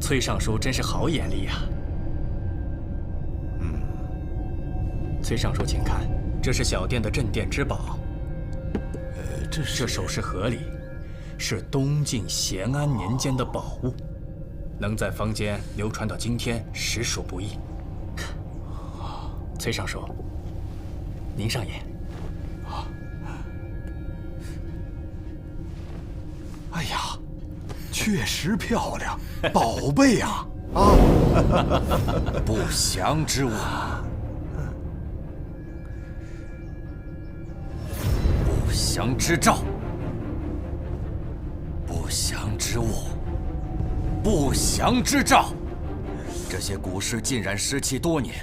崔尚书真是好眼力呀！崔尚书，请看，这是小店的镇店之宝。这首饰盒里是东晋咸安年间的宝物，能在坊间流传到今天，实属不易。崔尚书，您上眼。哎呀，确实漂亮，宝贝呀！啊，不祥之物。不祥之兆，不祥之物，不祥之兆。这些古尸浸染湿气多年，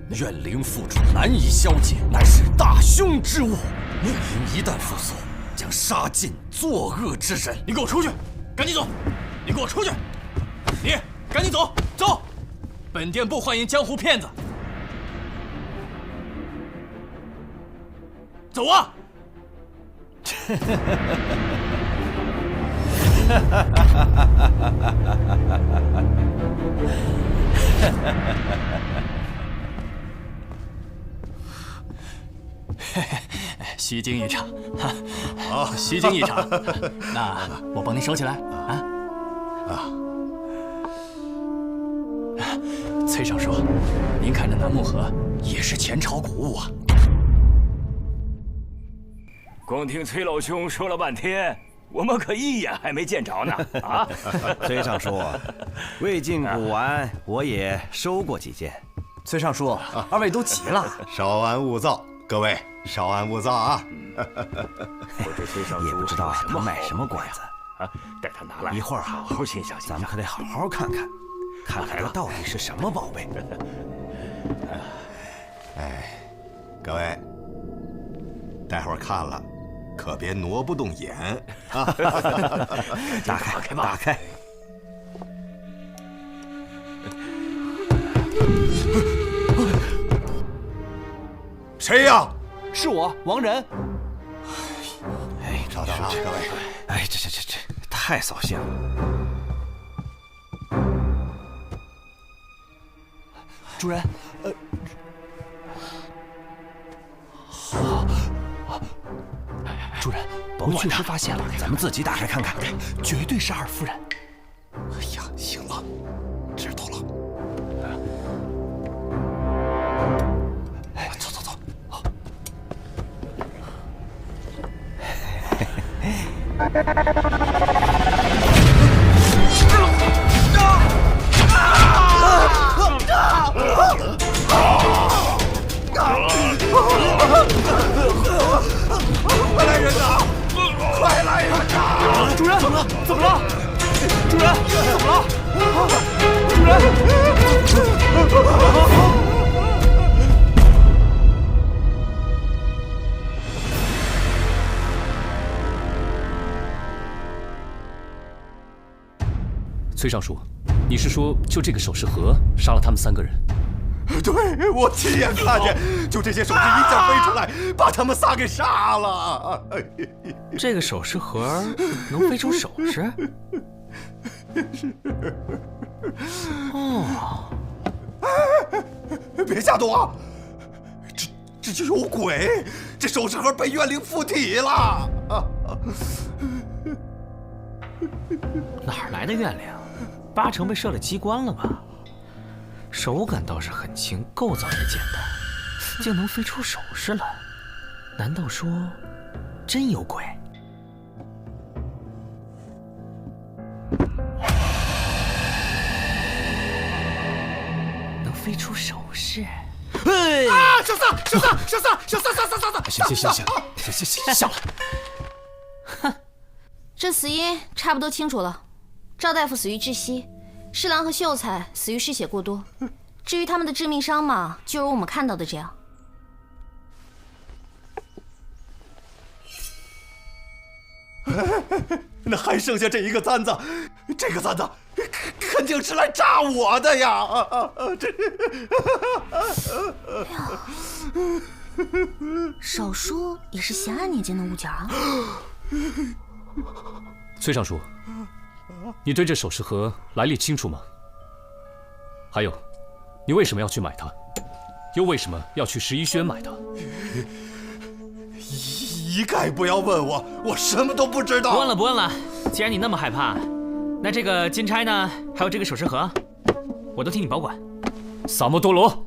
怨灵附主，难以消解，乃是大凶之物。怨灵一旦复苏，将杀尽作恶之人。你给我出去！赶紧走！你给我出去！你赶紧走！走！本店不欢迎江湖骗子。走啊！虚惊一场，好，虚惊一场。那我帮您收起来啊。崔尚书，您看这楠木盒也是前朝古物啊。光听崔老兄说了半天，我们可一眼还没见着呢。啊，崔尚书，魏晋古玩我也收过几件。崔尚书，二位都急了，稍安勿躁，各位稍安勿躁啊！我这崔尚书也不知道他卖什么关子啊，待他拿来，一会儿好好欣赏欣赏。咱们可得好好看看，看看它到底是什么宝贝。哎，各位，待会儿看了，可别挪不动眼啊！打开，打开。谁呀？是我，王仁。哎，稍等啊，各位。哎，这太扫兴了。主人，主人，我确实发现了，咱们自己打开看看，绝对是二夫人。哎呀，行了，知道了。走走走。快来人呐！快来人呐！主人，怎么了？怎么了？主人，怎么了？主人。崔尚书，你是说就这个首饰盒杀了他们3个人？对，我亲眼看见，就这些首饰一下飞出来，把他们仨给杀了。这个首饰盒能飞出首饰？哦，别瞎动啊！这就有鬼！这首饰盒被怨灵附体了。哪儿来的怨灵？8成被设了机关了吧？手感倒是很轻，构造也简单，竟能飞出首饰来，难道说真有鬼？能飞出首饰？啊！小三！行了。哼，这死因差不多清楚了。赵大夫死于窒息，侍郎和秀才死于失血过多。至于他们的致命伤嘛，就如我们看到的这样。那还剩下这一个簪子，这个簪子肯定是来炸我的呀！少说也是咸安年间的物件啊。崔尚书，你对这首饰盒来历清楚吗？还有，你为什么要去买它？又为什么要去11轩买它？一概不要问我，我什么都不知道。不问了，不问了。既然你那么害怕，那这个金钗呢？还有这个首饰盒，我都替你保管。萨摩多罗，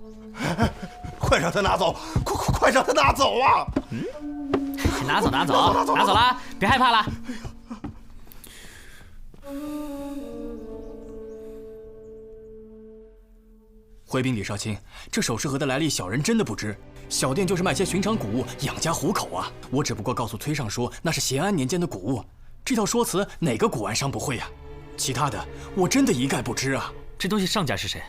快让他拿走！快让他拿走啊！拿走，拿走啦！别害怕啦。回禀李少卿，这首饰盒的来历，小人真的不知。小店就是卖些寻常谷物养家糊口啊。我只不过告诉崔尚书，那是咸安年间的谷物。这套说辞，哪个古玩商不会呀？其他的，我真的一概不知啊。这东西上家是谁？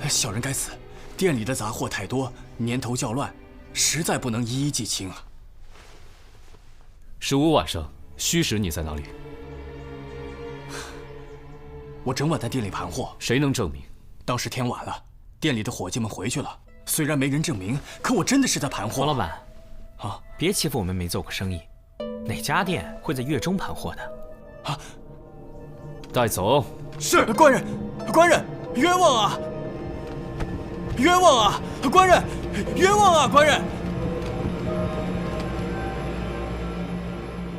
小人该死，店里的杂货太多，年头较乱，实在不能一一记清啊。15晚上，虚实你在哪里？我整晚在店里盘货。谁能证明？当时天晚了，店里的伙计们回去了。虽然没人证明，可我真的是在盘货。黄老板，别欺负我们没做过生意。哪家店会在月中盘货的？带走。是官人，官人，冤枉啊！冤枉啊！官人，冤枉啊！官人，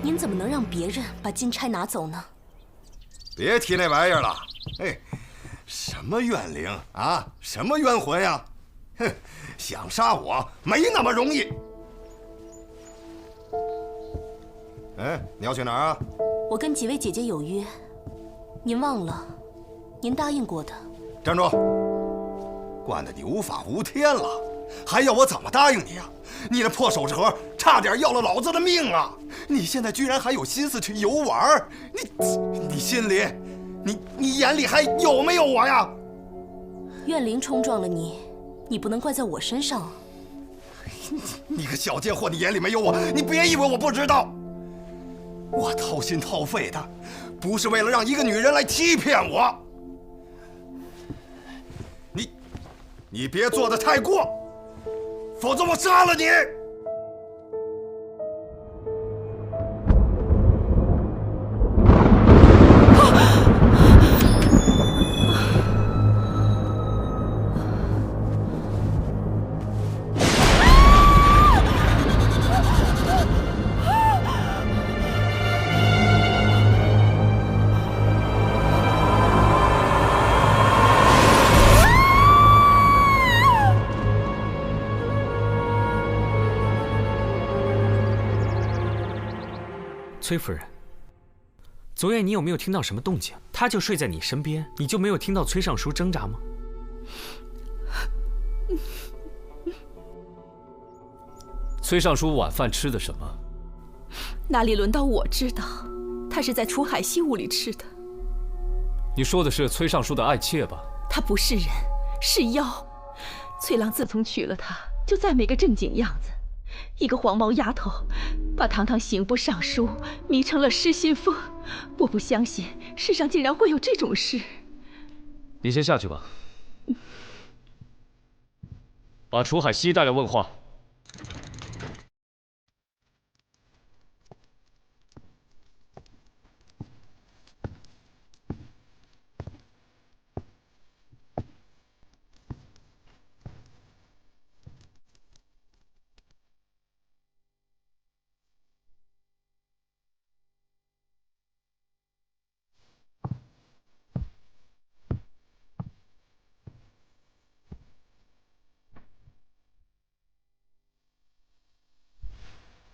您怎么能让别人把金钗拿走呢？别提那玩意儿了。哎，什么怨灵啊，什么冤魂呀？哼，想杀我没那么容易。哎，你要去哪儿啊？我跟几位姐姐有约，您忘了，您答应过的。站住！惯得你无法无天了，还要我怎么答应你啊？你那破首饰盒差点要了老子的命啊！你现在居然还有心思去游玩？你心里，你眼里还有没有我呀？怨灵冲撞了你，你不能怪在我身上啊！你个小贱货，你眼里没有我，你别以为我不知道。我掏心掏肺的，不是为了让一个女人来欺骗我。你别做得太过，否则我杀了你！崔夫人，昨夜你有没有听到什么动静？他就睡在你身边，你就没有听到崔尚书挣扎吗？崔尚书晚饭吃的什么？哪里轮到我知道？他是在楚海西屋里吃的。你说的是崔尚书的爱妾吧？他不是人，是妖。崔郎自从娶了她，就再没个正经样子。一个黄毛丫头，把堂堂刑部尚书迷成了失心疯。我不相信世上竟然会有这种事。你先下去吧，把楚海西带来问话。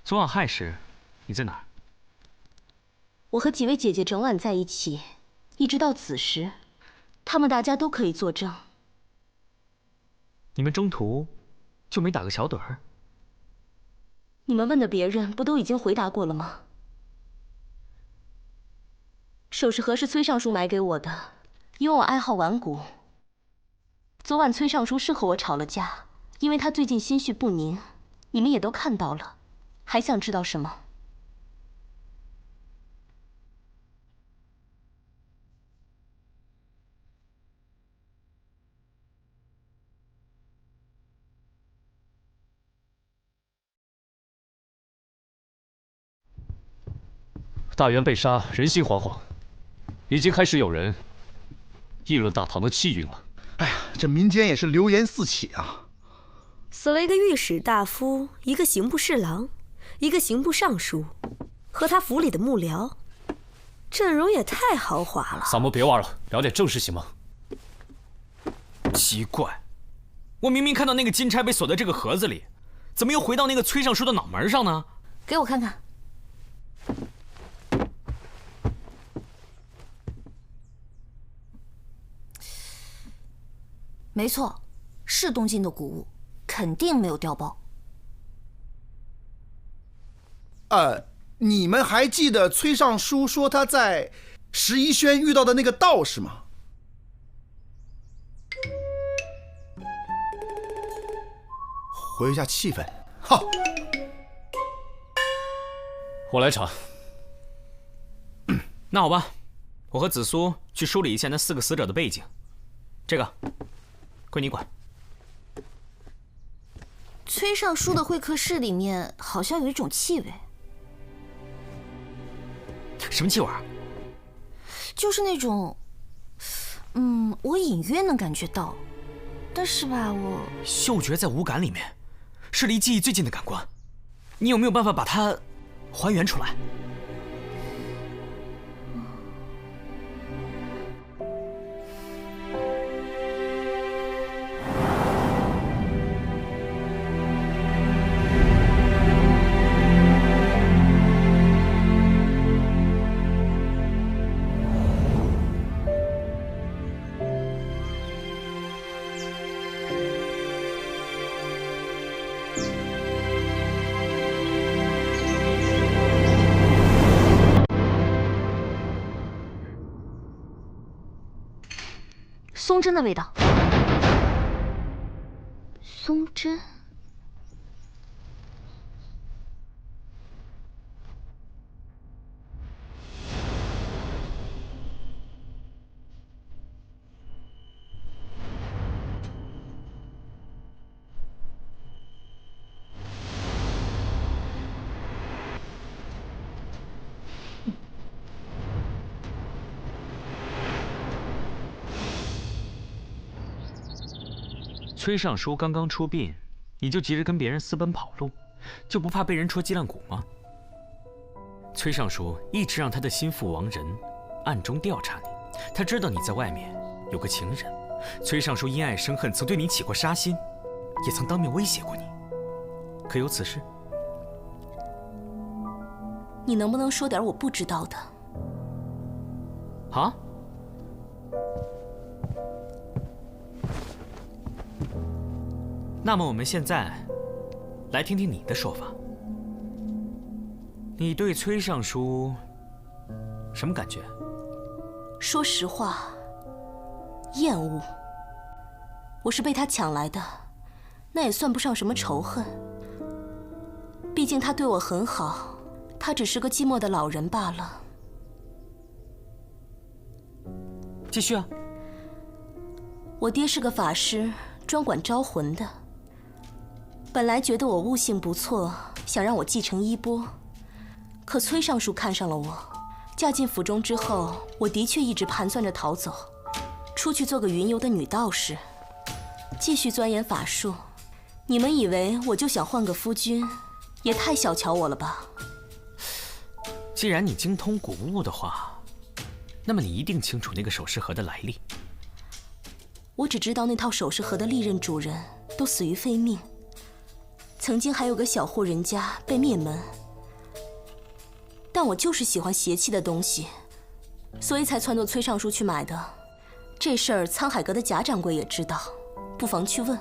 昨晚亥时，你在哪儿？我和几位姐姐整晚在一起，一直到子时，他们大家都可以作证。你们中途就没打个小盹儿？你们问的别人不都已经回答过了吗？首饰盒是崔尚书买给我的，因为我爱好玩古。昨晚崔尚书是和我吵了架，因为他最近心绪不宁，你们也都看到了。还想知道什么？大元被杀，人心惶惶。已经开始有人议论大唐的气运了。哎呀，这民间也是流言四起啊。死了一个御史大夫，一个刑部侍郎，一个刑部尚书，和他府里的幕僚，阵容也太豪华了。萨摩，别玩了，聊点正事行吗？奇怪，我明明看到那个金钗被锁在这个盒子里，怎么又回到那个崔尚书的脑门上呢？给我看看。没错，是东晋的古物，肯定没有调包。你们还记得崔尚书说他在十一轩遇到的那个道士吗？活跃一下气氛。好，我来查。那好吧，我和紫苏去梳理一下那4个死者的背景。这个归你管。崔尚书的会客室里面好像有一种气味。什么气味？就是那种，我隐约能感觉到，但是吧，我嗅觉在五感里面，是离记忆最近的感官。你有没有办法把它还原出来？松针的味道。松针。崔尚书刚刚出殡，你就急着跟别人私奔跑路，就不怕被人戳脊梁骨吗？崔尚书一直让他的心腹王仁暗中调查你，他知道你在外面有个情人。崔尚书因爱生恨，曾对你起过杀心，也曾当面威胁过你，可有此事？你能不能说点我不知道的？啊？那么我们现在来听听你的说法。你对崔尚书什么感觉？说实话，厌恶。我是被他抢来的，那也算不上什么仇恨。毕竟他对我很好，他只是个寂寞的老人罢了。继续啊。我爹是个法师，专管招魂的。本来觉得我悟性不错，想让我继承衣钵，可崔尚书看上了我。嫁进府中之后，我的确一直盘算着逃走，出去做个云游的女道士，继续钻研法术。你们以为我就想换个夫君，也太小瞧我了吧？既然你精通古物的话，那么你一定清楚那个首饰盒的来历。我只知道那套首饰盒的历任主人都死于非命。曾经还有个小户人家被灭门，但我就是喜欢邪气的东西，所以才撺掇崔尚书去买的。这事儿沧海阁的贾掌柜也知道，不妨去问。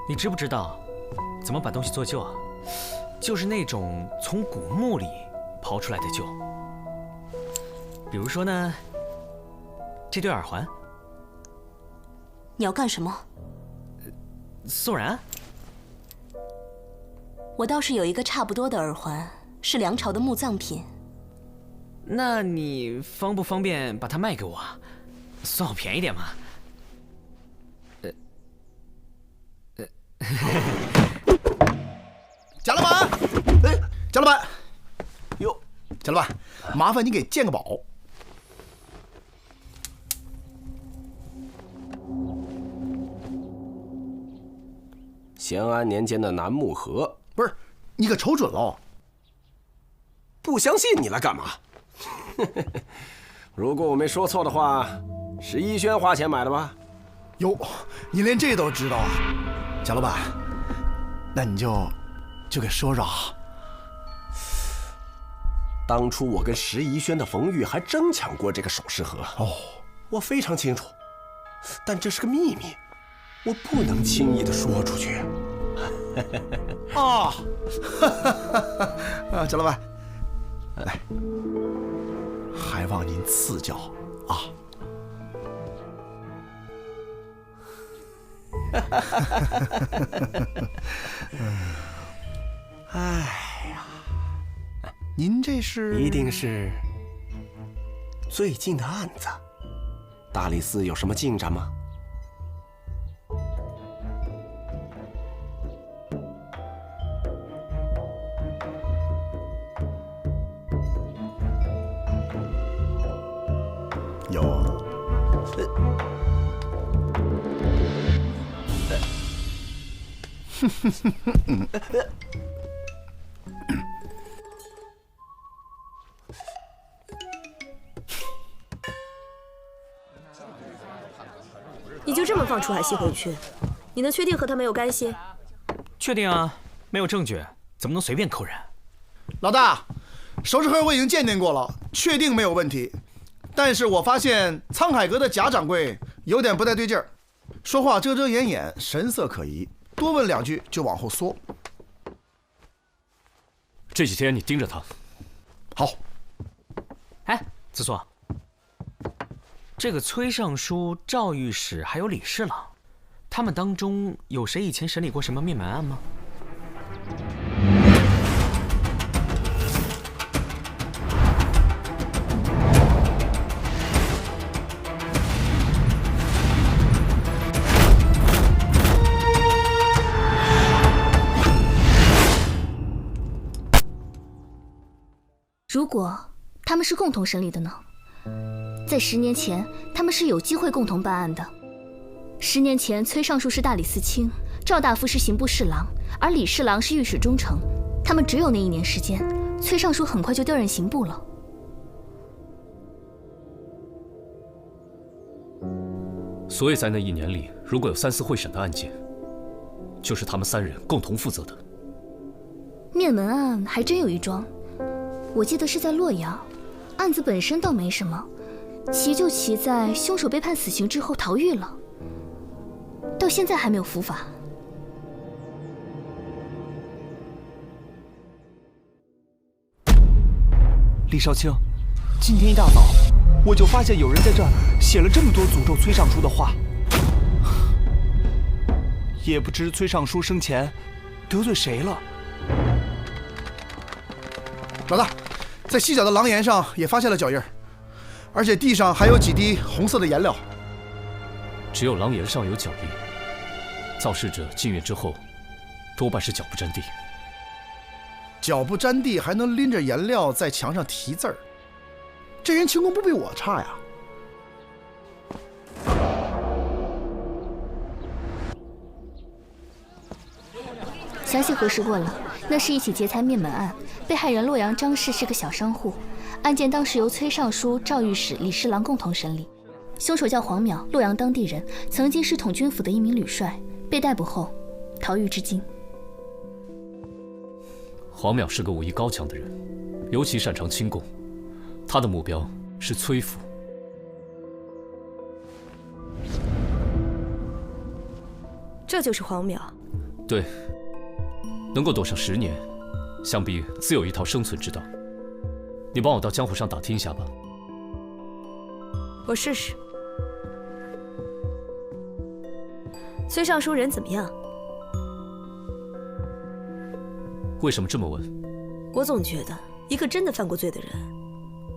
你知不知道怎么把东西做旧啊？就是那种从古墓里刨出来的旧。比如说呢，这对耳环。你要干什么？肃然，我倒是有一个差不多的耳环，是梁朝的墓葬品。那你方不方便把它卖给我啊？算我便宜点嘛。贾老板，贾老板，哟，小老板，麻烦你给鉴个宝。咸安年间的楠木盒，不是，你可瞅准喽？不相信你来干嘛？如果我没说错的话，11轩花钱买的吧？哟，你连这都知道啊，贾老板，那你就给说说啊。当初我跟11轩的冯玉还争抢过这个首饰盒哦，我非常清楚，但这是个秘密，我不能轻易的说出去。啊，贾老板，来，还望您赐教啊。哎呀，您这是？一定是最近的案子。大理寺有什么进展吗？有啊。你就这么放楚海熙回去？你能确定和他没有干系？确定啊，没有证据，怎么能随便扣人？老大，首饰盒我已经鉴定过了，确定没有问题。但是我发现沧海阁的贾掌柜有点不太对劲儿，说话遮遮掩掩，神色可疑，多问2句就往后缩。这几天你盯着他。好。哎，子硕，这个崔尚书、赵御史还有李侍郎，他们当中有谁以前审理过什么灭门案吗？如果他们是共同审理的呢？在10年前，他们是有机会共同办案的。10年前，崔尚书是大理寺卿，赵大夫是刑部侍郎，而李侍郎是御史中丞。他们只有那1年时间，崔尚书很快就调任刑部了。所以在那1年里，如果有3次会审的案件，就是他们3人共同负责的。灭门案还真有一桩。我记得是在洛阳，案子本身倒没什么，奇就奇在凶手被判死刑之后逃狱了，到现在还没有伏法。李少卿，今天一大早我就发现有人在这儿写了这么多诅咒崔尚书的话，也不知崔尚书生前得罪谁了。老大，在西角的廊檐上也发现了脚印，而且地上还有几滴红色的颜料。只有廊檐上有脚印，造事者进院之后，多半是脚不沾地。脚不沾地还能拎着颜料在墙上题字儿，这人轻功不比我差呀。详细核实过了，那是一起劫财灭门案，被害人洛阳张氏是个小商户，案件当时由崔尚书、赵御史、李侍郎共同审理。凶手叫黄淼，洛阳当地人，曾经是统军府的一名旅帅，被逮捕后逃狱至今。黄淼是个武艺高强的人，尤其擅长轻功，他的目标是崔府。这就是黄淼。对，能够躲上10年，想必自有一套生存之道。你帮我到江湖上打听一下吧。我试试。崔尚书人怎么样？为什么这么问？我总觉得一个真的犯过罪的人，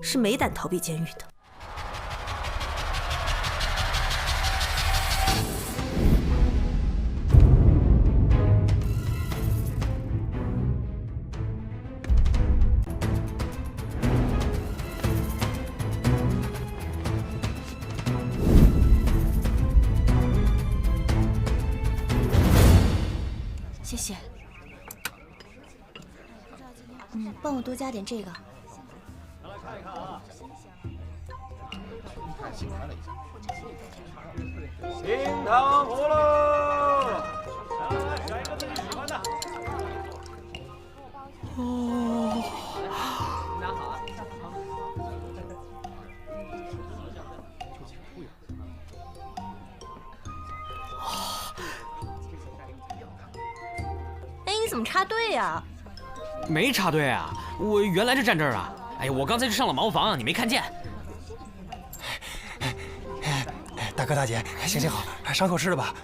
是没胆逃避监狱的。帮我多加点这个。清汤葫芦，来选一个自己喜欢的。哦，拿好啊。哎，你怎么插队呀？没插队啊，我原来就站这儿啊。哎呀，我刚才去上了茅房，你没看见。大哥大姐，行好，伤口吃了吧？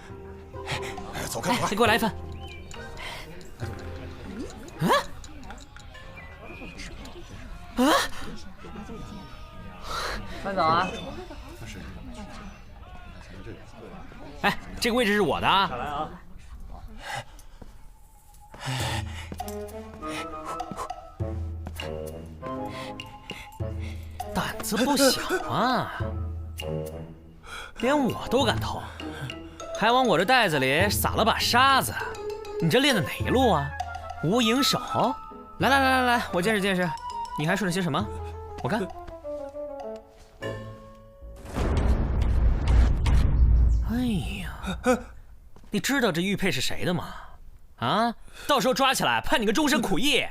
走开，你给我来一份。啊！慢走啊！哎，这个位置是我的啊。下来啊！胆子不小啊，连我都敢偷，还往我这袋子里撒了把沙子。你这练的哪一路啊？无影手？来，我见识见识，你还说了些什么？我看。哎呀，你知道这玉佩是谁的吗？啊，到时候抓起来判你个终身苦役。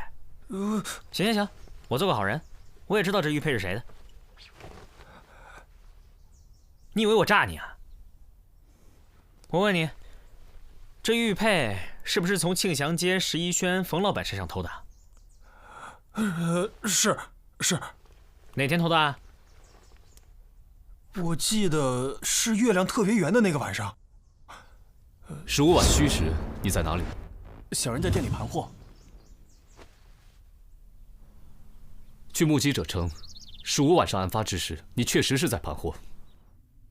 行，我做个好人，我也知道这玉佩是谁的。你以为我诈你啊？我问你，这玉佩是不是从庆祥街11轩冯老板身上偷的？是。哪天偷的啊？我记得是月亮特别圆的那个晚上。 15晚戌时，你在哪里？小人在店里盘货。据目击者称，15晚上案发之时，你确实是在盘货。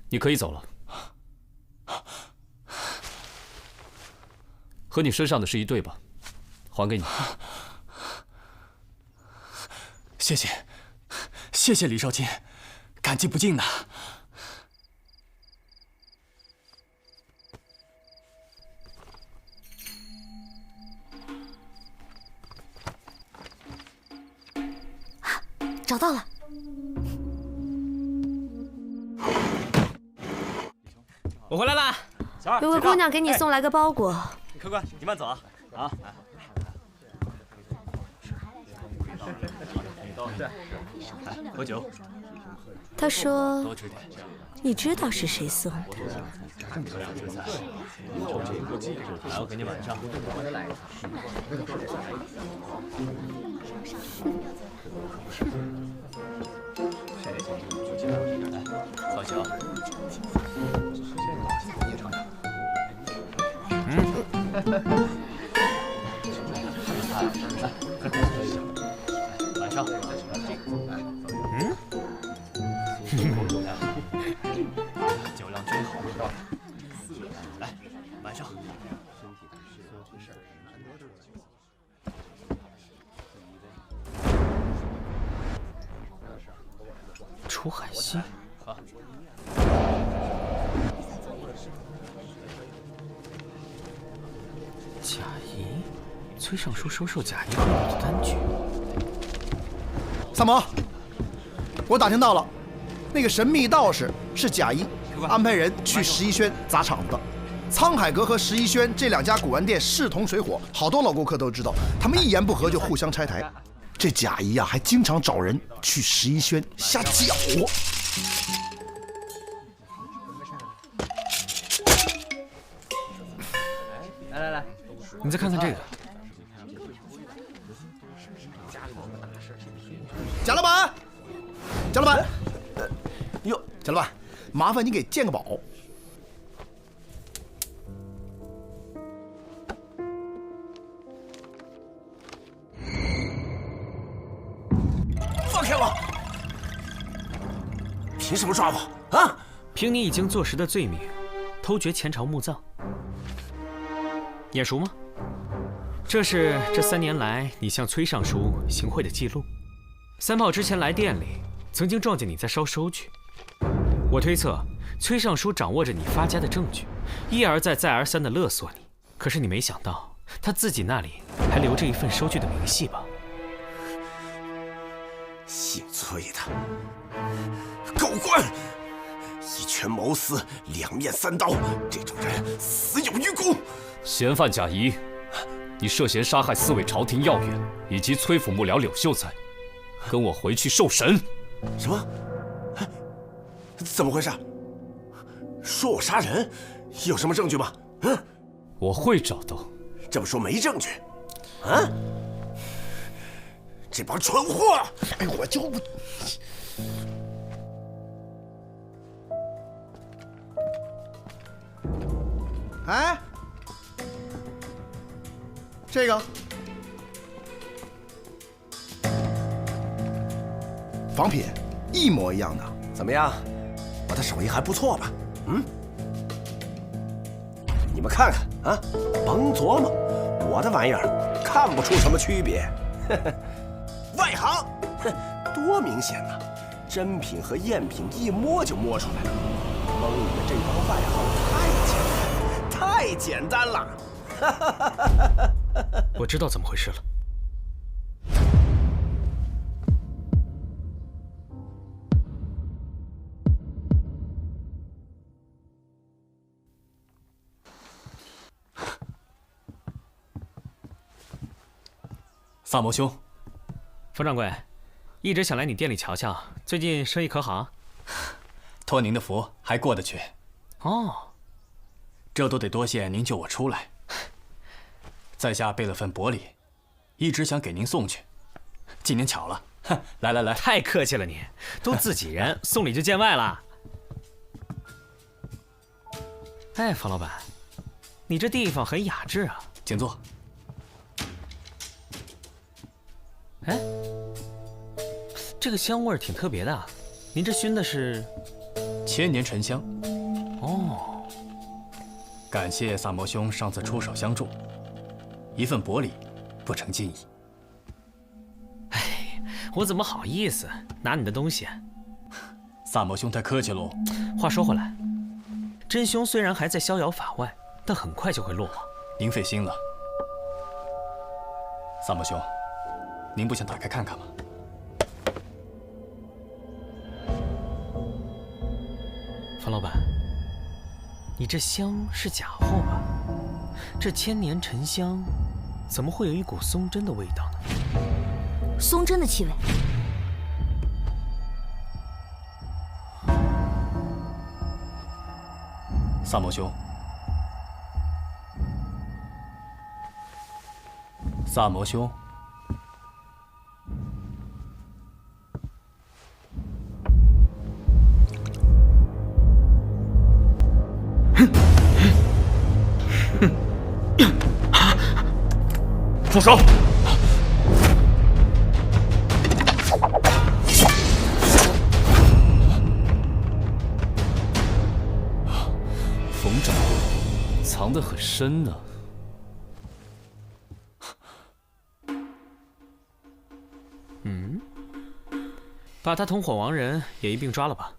你可以走了。和你身上的是一对吧？还给你。谢谢李少卿，感激不尽呐。 找到了，我回来了。小二，有位姑娘给你送来个包裹。客官，你慢走啊！啊。喝酒。她说多吃点。你知道是谁送的？这两只菜，还要给你晚上。放小。晚上。酒量真好。来，晚上。楚海西。贾谊，崔尚书收受贾谊贿赂的单据。三毛，我打听到了，那个神秘道士是贾谊安排人去11轩砸场子的。沧海阁和11轩这两家古玩店势同水火，好多老顾客都知道，他们一言不合就互相拆台。这贾谊还经常找人去11轩下搅和。 来，你再看看这个。贾老板，贾老板，哟，贾老板，麻烦你给鉴个宝。放开我！凭什么抓我啊？凭你已经坐实的罪名，偷掘前朝墓葬。 眼熟吗？这是这3年来你向崔尚书行贿的记录。三炮之前来店里，曾经撞见你在烧收据。我推测，崔尚书掌握着你发家的证据，一而再、再而三地勒索你。可是你没想到，他自己那里还留着一份收据的明细吧？姓崔的狗官，一权谋私，两面三刀，这种人死有余辜。嫌犯贾谊，你涉嫌杀害4位朝廷要员以及崔府幕僚柳秀才，跟我回去受审。什么？怎么回事？说我杀人，有什么证据吗？我会找到。这么说没证据？啊？这帮蠢货！哎，我就不……哎，这个仿品，一模一样的，怎么样？我的手艺还不错吧？你们看看啊，甭琢磨，我的玩意儿看不出什么区别。外行，多明显呐！真品和赝品一摸就摸出来了。蒙你们这帮外行太简单了。我知道怎么回事了。萨摩兄，冯掌柜，一直想来你店里瞧瞧，最近生意可好？托您的福，还过得去。哦，这都得多谢您救我出来。在下备了份薄礼，一直想给您送去。今年巧了，来来来，太客气了你，都自己人，送礼就见外了。哎，冯老板，你这地方很雅致啊。请坐。哎，这个香味儿挺特别的啊！您这熏的是千年沉香。哦，感谢萨摩兄上次出手相助，一份薄礼，不成敬意。哎，我怎么好意思拿你的东西？萨摩兄太客气喽。话说回来，真凶虽然还在逍遥法外，但很快就会落网。您费心了，萨摩兄。您不想打开看看吗？冯老板，你这香是假货吧？这千年沉香，怎么会有一股松针的味道呢？松针的气味。萨摩兄，萨摩兄。住手！冯掌柜藏得很深呢。把他同伙亡人也一并抓了吧。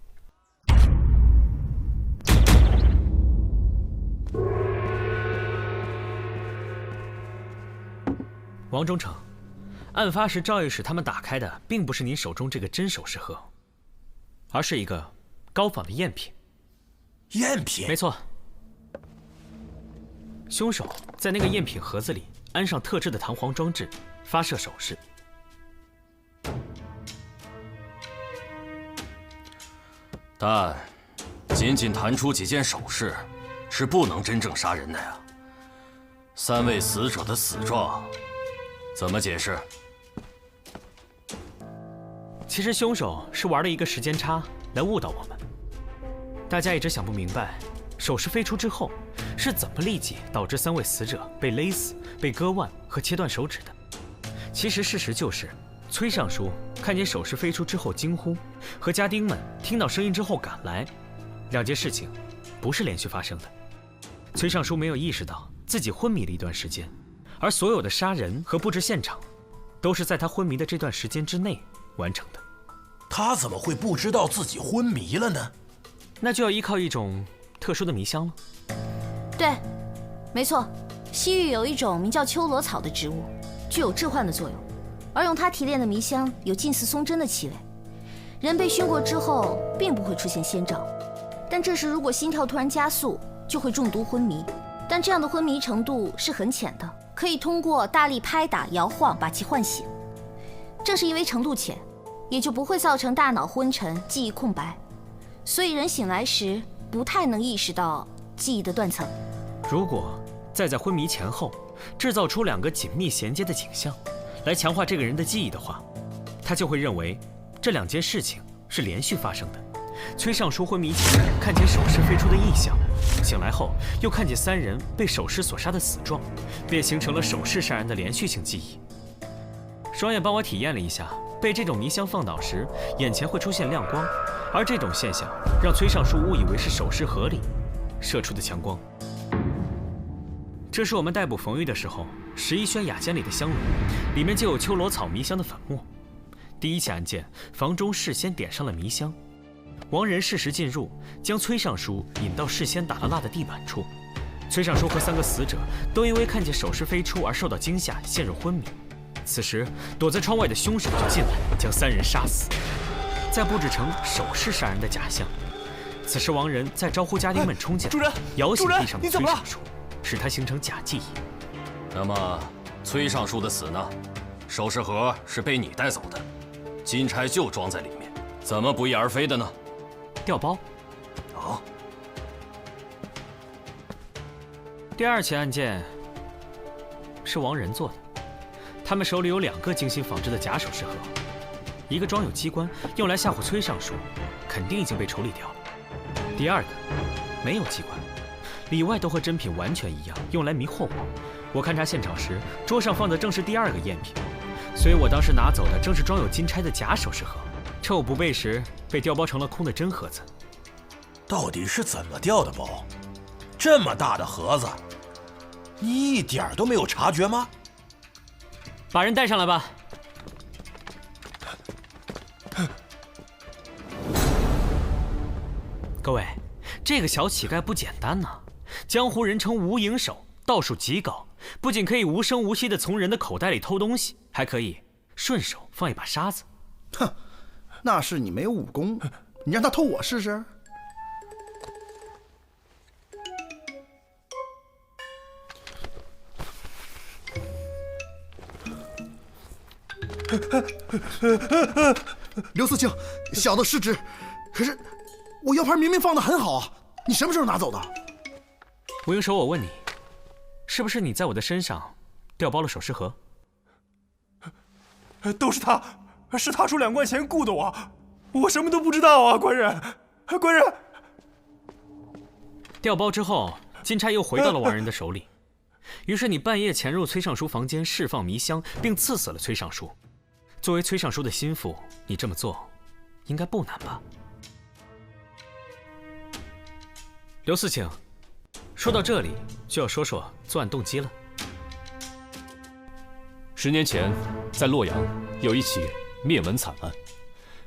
王忠诚，案发时赵御史他们打开的并不是你手中这个真首饰盒，而是一个高仿的赝品。赝品？没错。凶手在那个赝品盒子里安上特制的弹簧装置，发射首饰。但仅仅弹出几件首饰，是不能真正杀人的呀。3位死者的死状，怎么解释？其实凶手是玩了一个时间差来误导我们。大家一直想不明白，首饰飞出之后是怎么立即导致3位死者被勒死、被割腕和切断手指的。其实事实就是，崔尚书看见首饰飞出之后惊呼，和家丁们听到声音之后赶来，两件事情不是连续发生的。崔尚书没有意识到自己昏迷了一段时间，而所有的杀人和布置现场，都是在他昏迷的这段时间之内完成的。他怎么会不知道自己昏迷了呢？那就要依靠一种特殊的迷香了。对，没错，西域有一种名叫秋罗草的植物，具有致幻的作用，而用它提炼的迷香有近似松针的气味。人被熏过之后，并不会出现先兆，但这时如果心跳突然加速，就会中毒昏迷。但这样的昏迷程度是很浅的，可以通过大力拍打、摇晃把其唤醒。正是因为程度浅，也就不会造成大脑昏沉、记忆空白，所以人醒来时不太能意识到记忆的断层。如果再在昏迷前后制造出2个紧密衔接的景象，来强化这个人的记忆的话，他就会认为这2件事情是连续发生的。崔尚书昏迷前看见首饰飞出的异象，醒来后又看见3人被首饰所杀的死状，便形成了首饰杀人的连续性记忆。双眼帮我体验了一下，被这种迷香放倒时，眼前会出现亮光，而这种现象让崔尚书误以为是首饰盒里射出的强光。这是我们逮捕冯玉的时候11轩雅间里的香炉，里面就有秋罗草迷香的粉末。第1起案件，房中事先点上了迷香，王仁适时进入，将崔尚书引到事先打了蜡的地板处。崔尚书和3个死者都因为看见首饰飞出而受到惊吓，陷入昏迷。此时躲在窗外的凶手就进来，将3人杀死，再布置成首饰杀人的假象。此时王仁在招呼家丁们冲进来，摇醒地上的崔尚书，使他形成假记忆。那么崔尚书的死呢？首饰盒是被你带走的，金钗就装在里面，怎么不翼而飞的呢？调包。哦。第2起案件是王仁做的，他们手里有2个精心仿制的假首饰盒，一个装有机关，用来吓唬崔尚书，肯定已经被处理掉了。第2个没有机关，里外都和真品完全一样，用来迷惑我。我勘察现场时，桌上放的正是第2个赝品，所以我当时拿走的正是装有金钗的假首饰盒，趁我不备时被调包成了空的真盒子。到底是怎么调的包？这么大的盒子，你一点都没有察觉吗？把人带上来吧。各位，这个小乞丐不简单呐，江湖人称无影手，道术极高，不仅可以无声无息地从人的口袋里偷东西，还可以顺手放一把沙子。哼，那是你没有武功，你让他偷我试试。刘四清，小的失职，可是我腰牌明明放得很好啊，你什么时候拿走的？吴应手，我问你，是不是你在我的身上调包了首饰盒？都是他，是他出2贯钱雇的我，我什么都不知道啊，官人，官人。调包之后，金钗又回到了王仁的手里，于是你半夜潜入崔尚书房间，释放迷香，并刺死了崔尚书。作为崔尚书的心腹，你这么做应该不难吧？刘四卿，说到这里就要说说作案动机了。10年前，在洛阳有一起灭门惨案，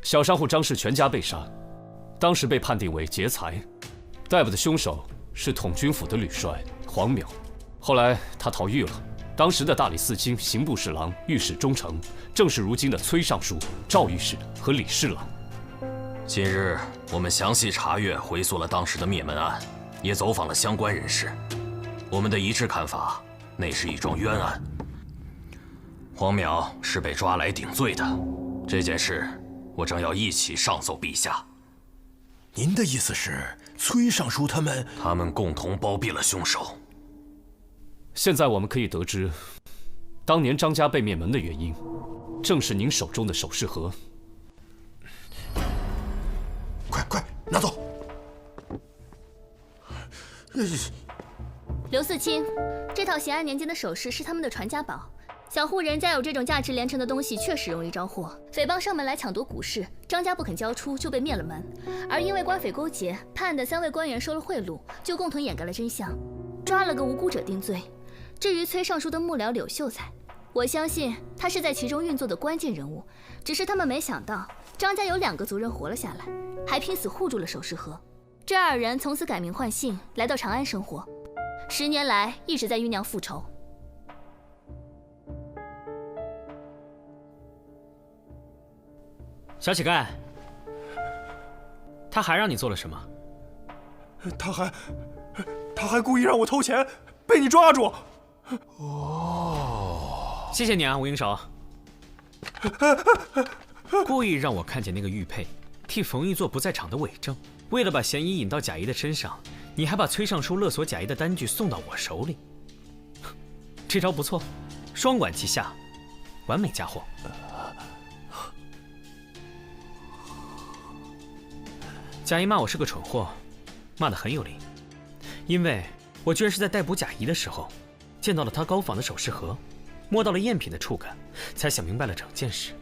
小商户张氏全家被杀，当时被判定为劫财，逮捕的凶手是统军府的吕帅黄淼，后来他逃狱了。当时的大理寺卿、刑部侍郎、御史中丞，正是如今的崔尚书、赵御史和李侍郎。近日，我们详细查阅、回溯了当时的灭门案，也走访了相关人士。我们的一致看法，那是一桩冤案。黄淼是被抓来顶罪的，这件事我正要一起上奏陛下。您的意思是，崔尚书他们共同包庇了凶手？现在我们可以得知，当年张家被灭门的原因，正是您手中的首饰盒。快拿走！刘四清，这套咸安年间的首饰是他们的传家宝。小户人家有这种价值连城的东西，确实容易招祸。匪帮上门来抢夺古饰，张家不肯交出，就被灭了门。而因为官匪勾结，判案的3位官员收了贿赂，就共同掩盖了真相，抓了个无辜者定罪。至于崔尚书的幕僚柳秀才，我相信他是在其中运作的关键人物，只是他们没想到张家有2个族人活了下来，还拼死护住了首饰盒。这2人从此改名换姓，来到长安生活，10年来一直在酝酿复仇。小乞丐，他还让你做了什么？他还故意让我偷钱，被你抓住。谢谢你啊，吴应手。故意让我看见那个玉佩，替冯玉做不在场的伪证，为了把嫌疑引到贾谊的身上，你还把崔尚书勒索贾谊的单据送到我手里。这招不错，双管齐下，完美嫁祸。贾谊骂我是个蠢货，骂得很有理，因为我居然是在逮捕贾谊的时候，见到了他高仿的首饰盒，摸到了赝品的触感，才想明白了整件事。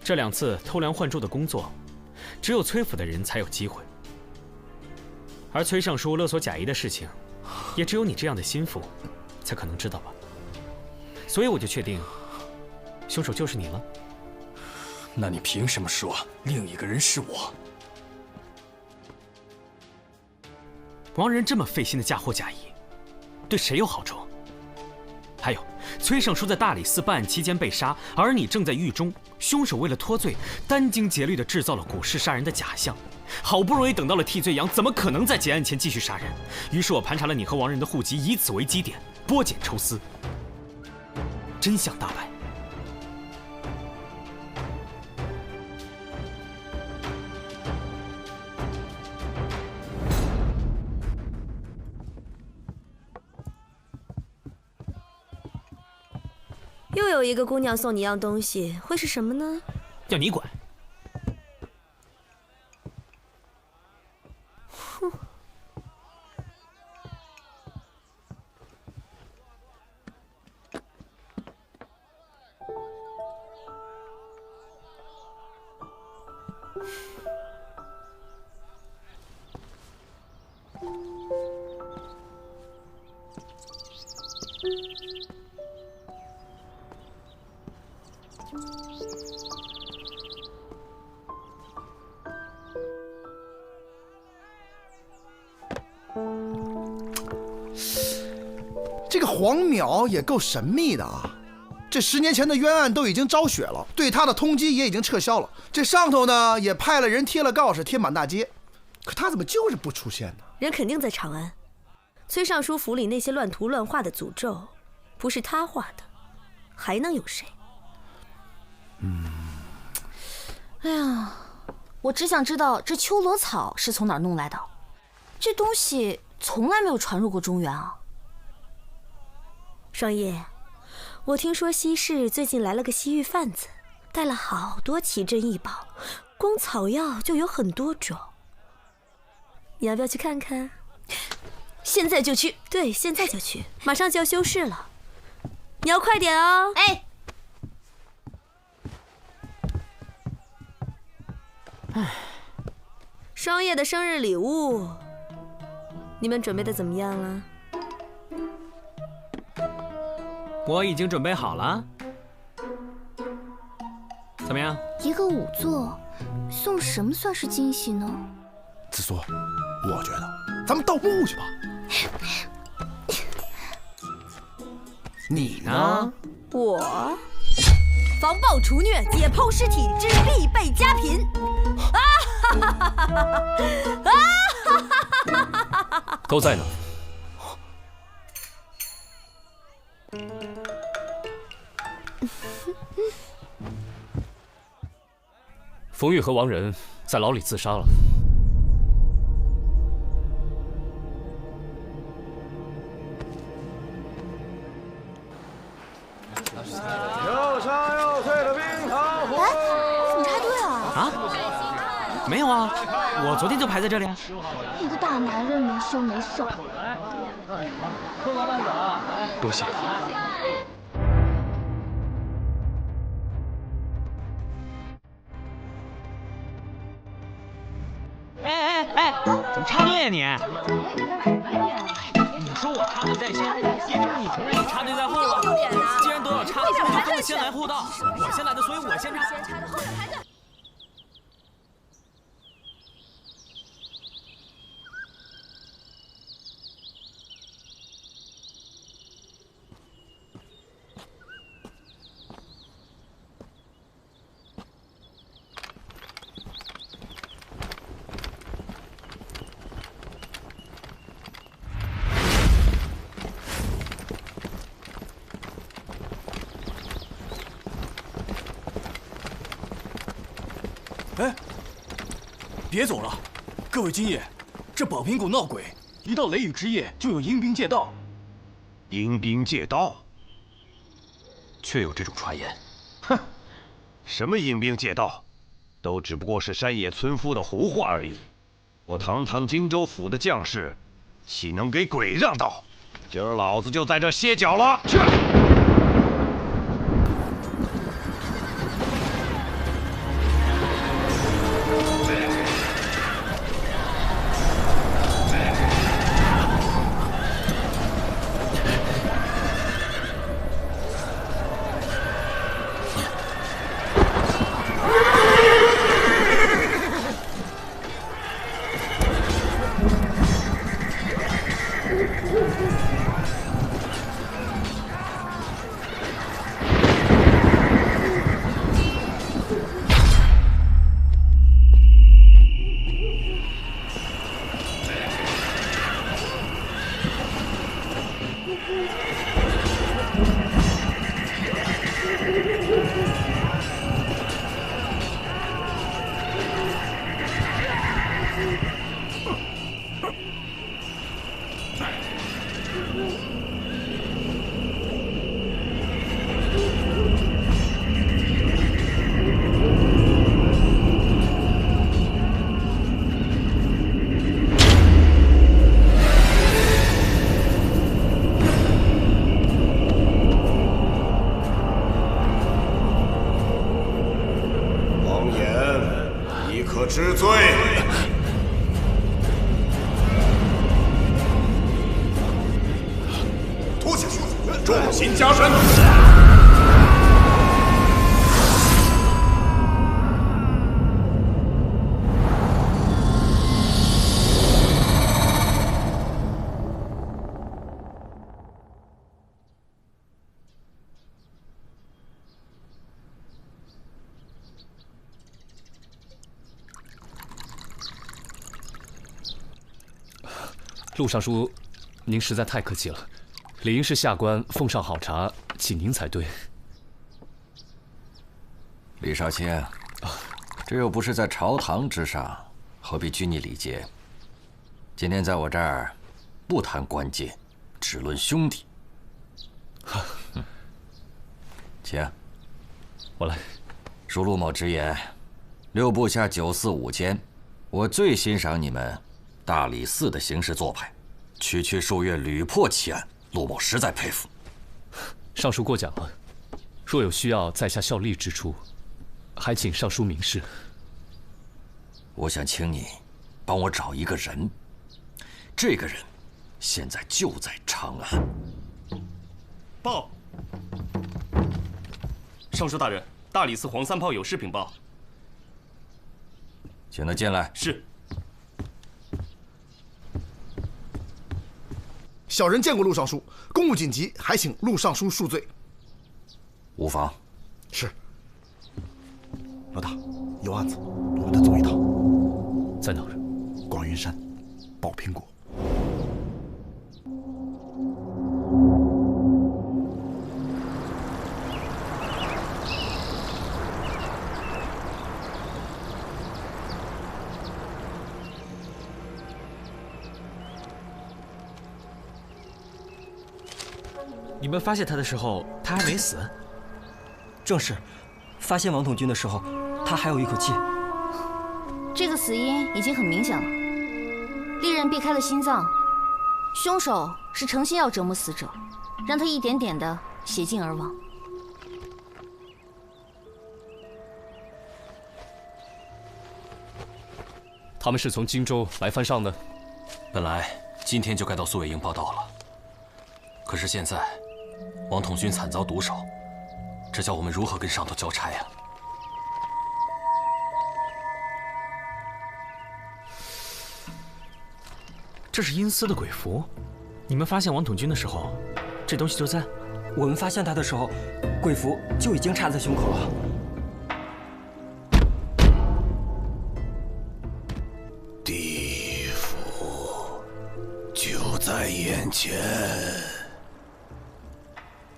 这2次偷梁换柱的工作，只有崔府的人才有机会，而崔尚书勒索贾谊的事情，也只有你这样的心腹才可能知道吧。所以我就确定，凶手就是你了。那你凭什么说另一个人是我？王仁这么费心的嫁祸贾谊，对谁有好处？还有，崔尚书在大理寺办案期间被杀，而你正在狱中。凶手为了脱罪，殚精竭虑地制造了古氏杀人的假象。好不容易等到了替罪羊，怎么可能在结案前继续杀人？于是我盘查了你和王仁的户籍，以此为基点，剥茧抽丝，真相大白。又有一个姑娘送你样东西，会是什么呢？要你管。哼。这个黄淼也够神秘的啊！这10年前的冤案都已经昭雪了，对他的通缉也已经撤销了。这上头呢也派了人贴了告示，贴满大街。可他怎么就是不出现呢？人肯定在长安。崔尚书府里那些乱涂乱画的诅咒，不是他画的，还能有谁？哎呀，我只想知道这秋罗草是从哪儿弄来的。这东西从来没有传入过中原啊。双叶，我听说西市最近来了个西域贩子，带了好多奇珍异宝，光草药就有很多种。你要不要去看看？现在就去。对，现在就去，马上就要休市了，你要快点哦。哎，双叶的生日礼物，你们准备的怎么样了？我已经准备好了，怎么样？一个仵作，送什么算是惊喜呢？子苏，我觉得咱们盗墓去吧。你呢？我防暴除虐、解剖尸体之必备佳品。都在呢。冯玉和王仁在牢里自杀了。又香又脆的冰糖葫芦。你怎么插队啊？啊？没有啊，我昨天就排在这里啊。一个大男人没羞没臊。客官慢走啊！多谢。哎，怎么插队呀你？你说我插队在先，也就是你承认你插队在后了。既然都要插，那就不能先来后到。我先来的，所以我先插。哎，别走了，各位今夜，这宝瓶谷闹鬼，一到雷雨之夜就有阴兵借道。阴兵借道？确有这种传言。哼，什么阴兵借道，都只不过是山野村夫的胡话而已。我堂堂荆州府的将士，岂能给鬼让道？今儿老子就在这歇脚了。去。知罪。拖下去，重刑加身。陆尚书，您实在太客气了，理应是下官奉上好茶，请您才对。李少卿，这又不是在朝堂之上，何必拘泥礼节？今天在我这儿，不谈官阶，只论兄弟。请，我来。恕陆某直言，六部下945间，我最欣赏你们大理寺的行事做派，区数月屡破奇案，陆某实在佩服。尚书过奖了，若有需要在下效力之处，还请尚书明示。我想请你帮我找一个人，这个人现在就在长安。报，尚书大人，大理寺黄三炮有事禀报。请他进来。是。小人见过陆尚书，公务紧急，还请陆尚书恕罪。无妨。是。老大，有案子，我们得走一趟。在哪儿？广云山，宝苹果。你们发现他的时候，他还没死。正是，发现王统军的时候，他还有一口气。这个死因已经很明显了，利刃避开了心脏，凶手是诚心要折磨死者，让他一点点的血尽而亡。他们是从荆州来犯上的。本来今天就该到宿卫营报道了，可是现在王统军惨遭毒手，这叫我们如何跟上头交差呀？这是阴司的鬼符，你们发现王统军的时候，这东西就在。我们发现他的时候，鬼符就已经插在胸口了。地府就在眼前。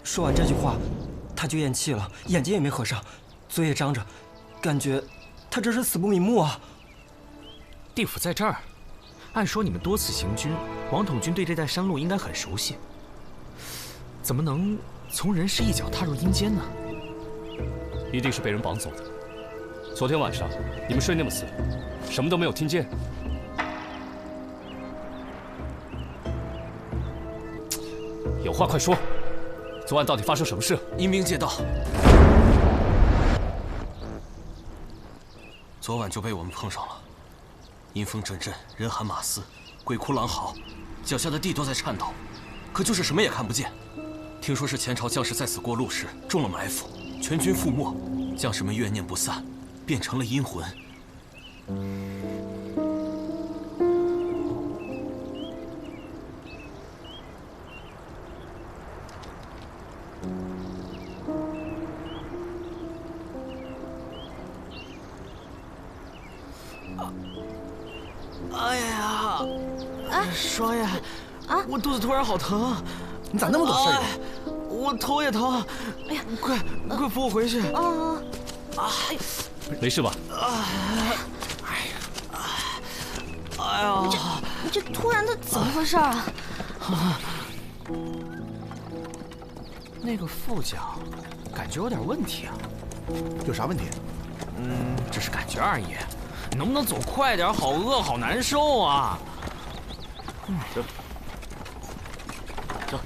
说完这句话，他就咽气了，眼睛也没合上，嘴也张着，感觉他他这是死不瞑目啊！地府在这儿，按说你们多次行军，王统军对这带山路应该很熟悉，怎么能从人世一脚踏入阴间呢？一定是被人绑走的。昨天晚上你们睡那么死，什么都没有听见？有话快说，昨晚到底发生什么事？阴兵借道，昨晚就被我们碰上了。阴风阵阵，人喊马嘶，鬼哭狼嚎，脚下的地都在颤抖，可就是什么也看不见。听说是前朝将士在此过路时中了埋伏，全军覆没，将士们怨念不散，变成了阴魂。哎呀，双爷，我肚子突然好疼，你咋那么多事儿？我头也疼，哎呀，快扶我回去！没事吧？哎呀，你这突然的怎么回事啊？那个副将感觉有点问题啊。有啥问题？只是感觉而已。能不能走快点？好饿，好难受啊！走，走。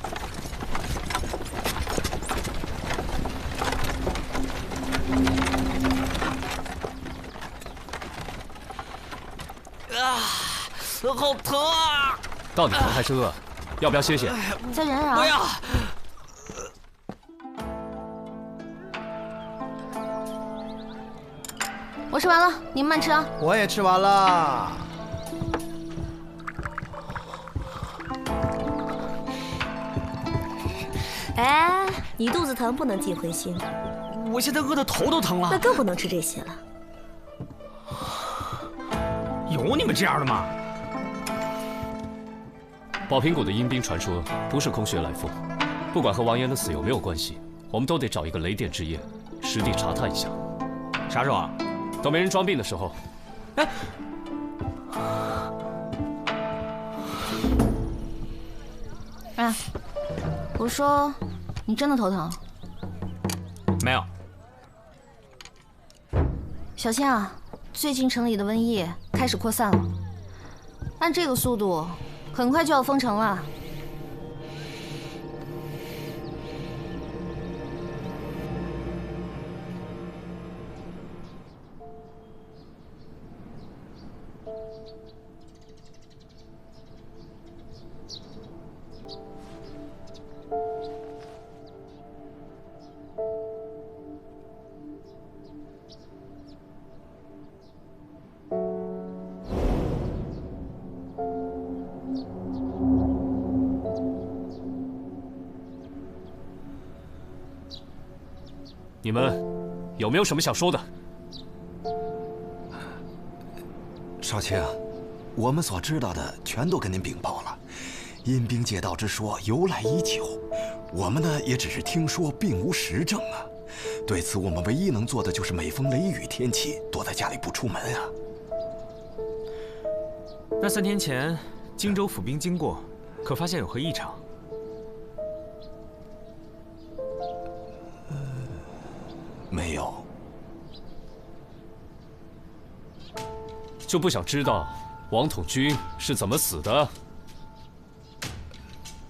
好疼啊！到底疼还是饿？要不要歇歇？再忍忍啊！不要。我吃完了，你们慢吃啊。我也吃完了。哎，你肚子疼不能尽灰心。我现在饿得头都疼了。那更不能吃这些了。有你们这样的吗？宝瓶谷的阴兵传说不是空穴来风，不管和王岩的死有没有关系，我们都得找一个雷电之夜，实地查探一下。啥时候啊？等没人装病的时候。哎，我说，你真的头疼？没有。小心啊！最近城里的瘟疫开始扩散了，按这个速度，很快就要封城了。你们有没有什么想说的？少卿，我们所知道的全都跟您禀报了。阴兵借道之说由来已久，我们呢也只是听说，并无实证啊。对此，我们唯一能做的就是每逢雷雨天气，躲在家里不出门啊。那3天前，荆州府兵经过，可发现有何异常？没有。就不想知道王统军是怎么死的？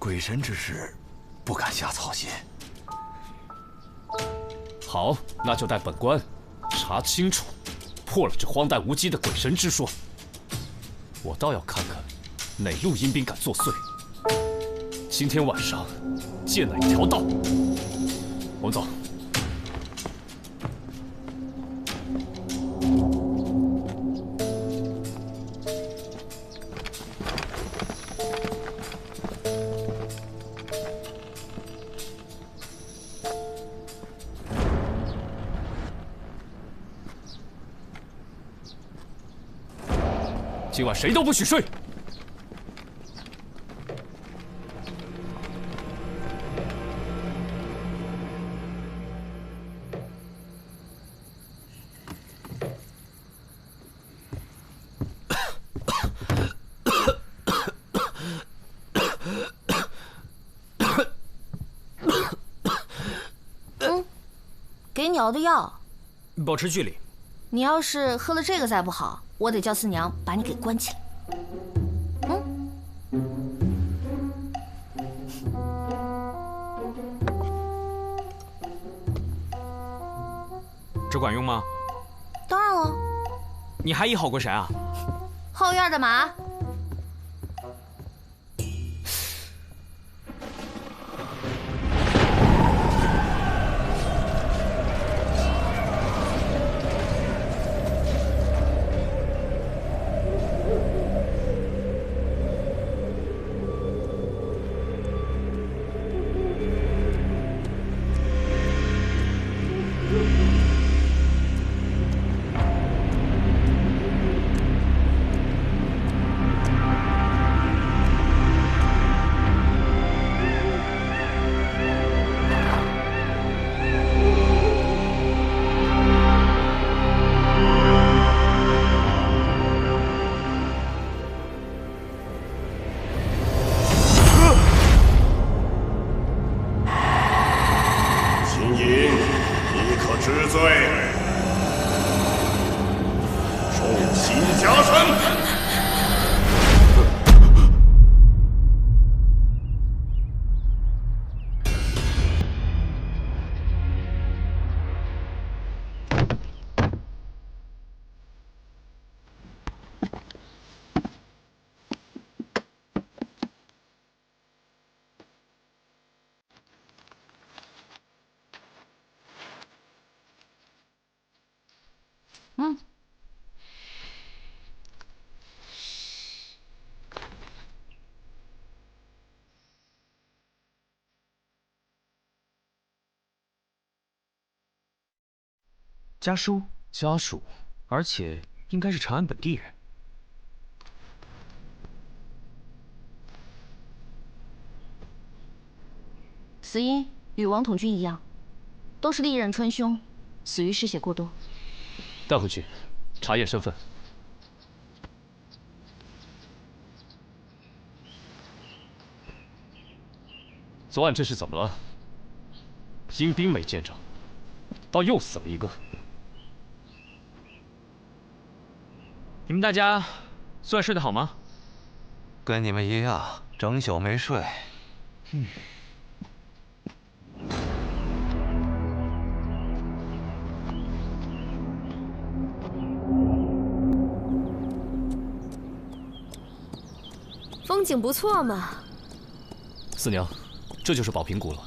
鬼神之事，不敢瞎操心。好，那就带本官查清楚，破了这荒诞无稽的鬼神之说。我倒要看看哪路阴兵敢作祟。今天晚上借哪一条道？我们走。今晚谁都不许睡。给你熬的药。保持距离。你要是喝了这个再不好，我得叫四娘把你给关起来。这管用吗？当然了。你还医好过谁啊？后院的马。家属，而且应该是长安本地人。死因与王统军一样，都是历任春兄，死于失血过多。带回去，查验身份。昨晚这是怎么了？阴兵没见着，倒又死了一个。你们大家昨晚睡得好吗？跟你们一样，整宿没睡。风景不错嘛。四娘，这就是宝瓶谷了。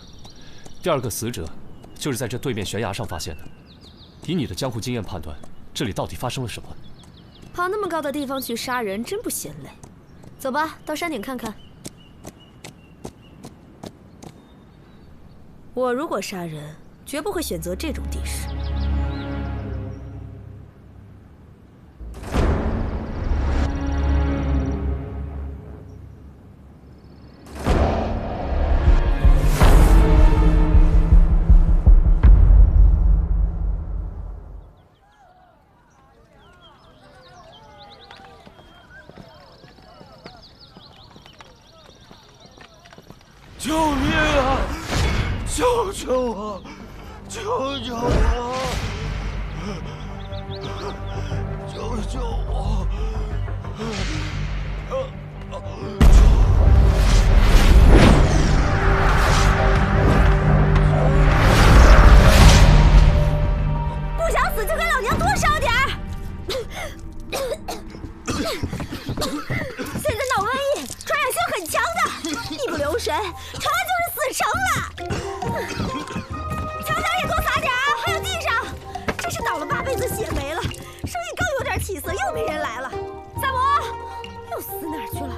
第二个死者就是在这对面悬崖上发现的。以你的江湖经验判断，这里到底发生了什么？跑那么高的地方去杀人，真不嫌累。走吧，到山顶看看。我如果杀人，绝不会选择这种地势。救命啊！救救我！救救我！救救我！不想死就给老娘多烧点儿！现在闹瘟疫，传染性很强的，一不留神，长安就是死城了。墙角也多撒点啊，还有地上，真是倒了8辈子血霉了。生意刚有点起色，又没人来了。萨摩，又死哪儿去了？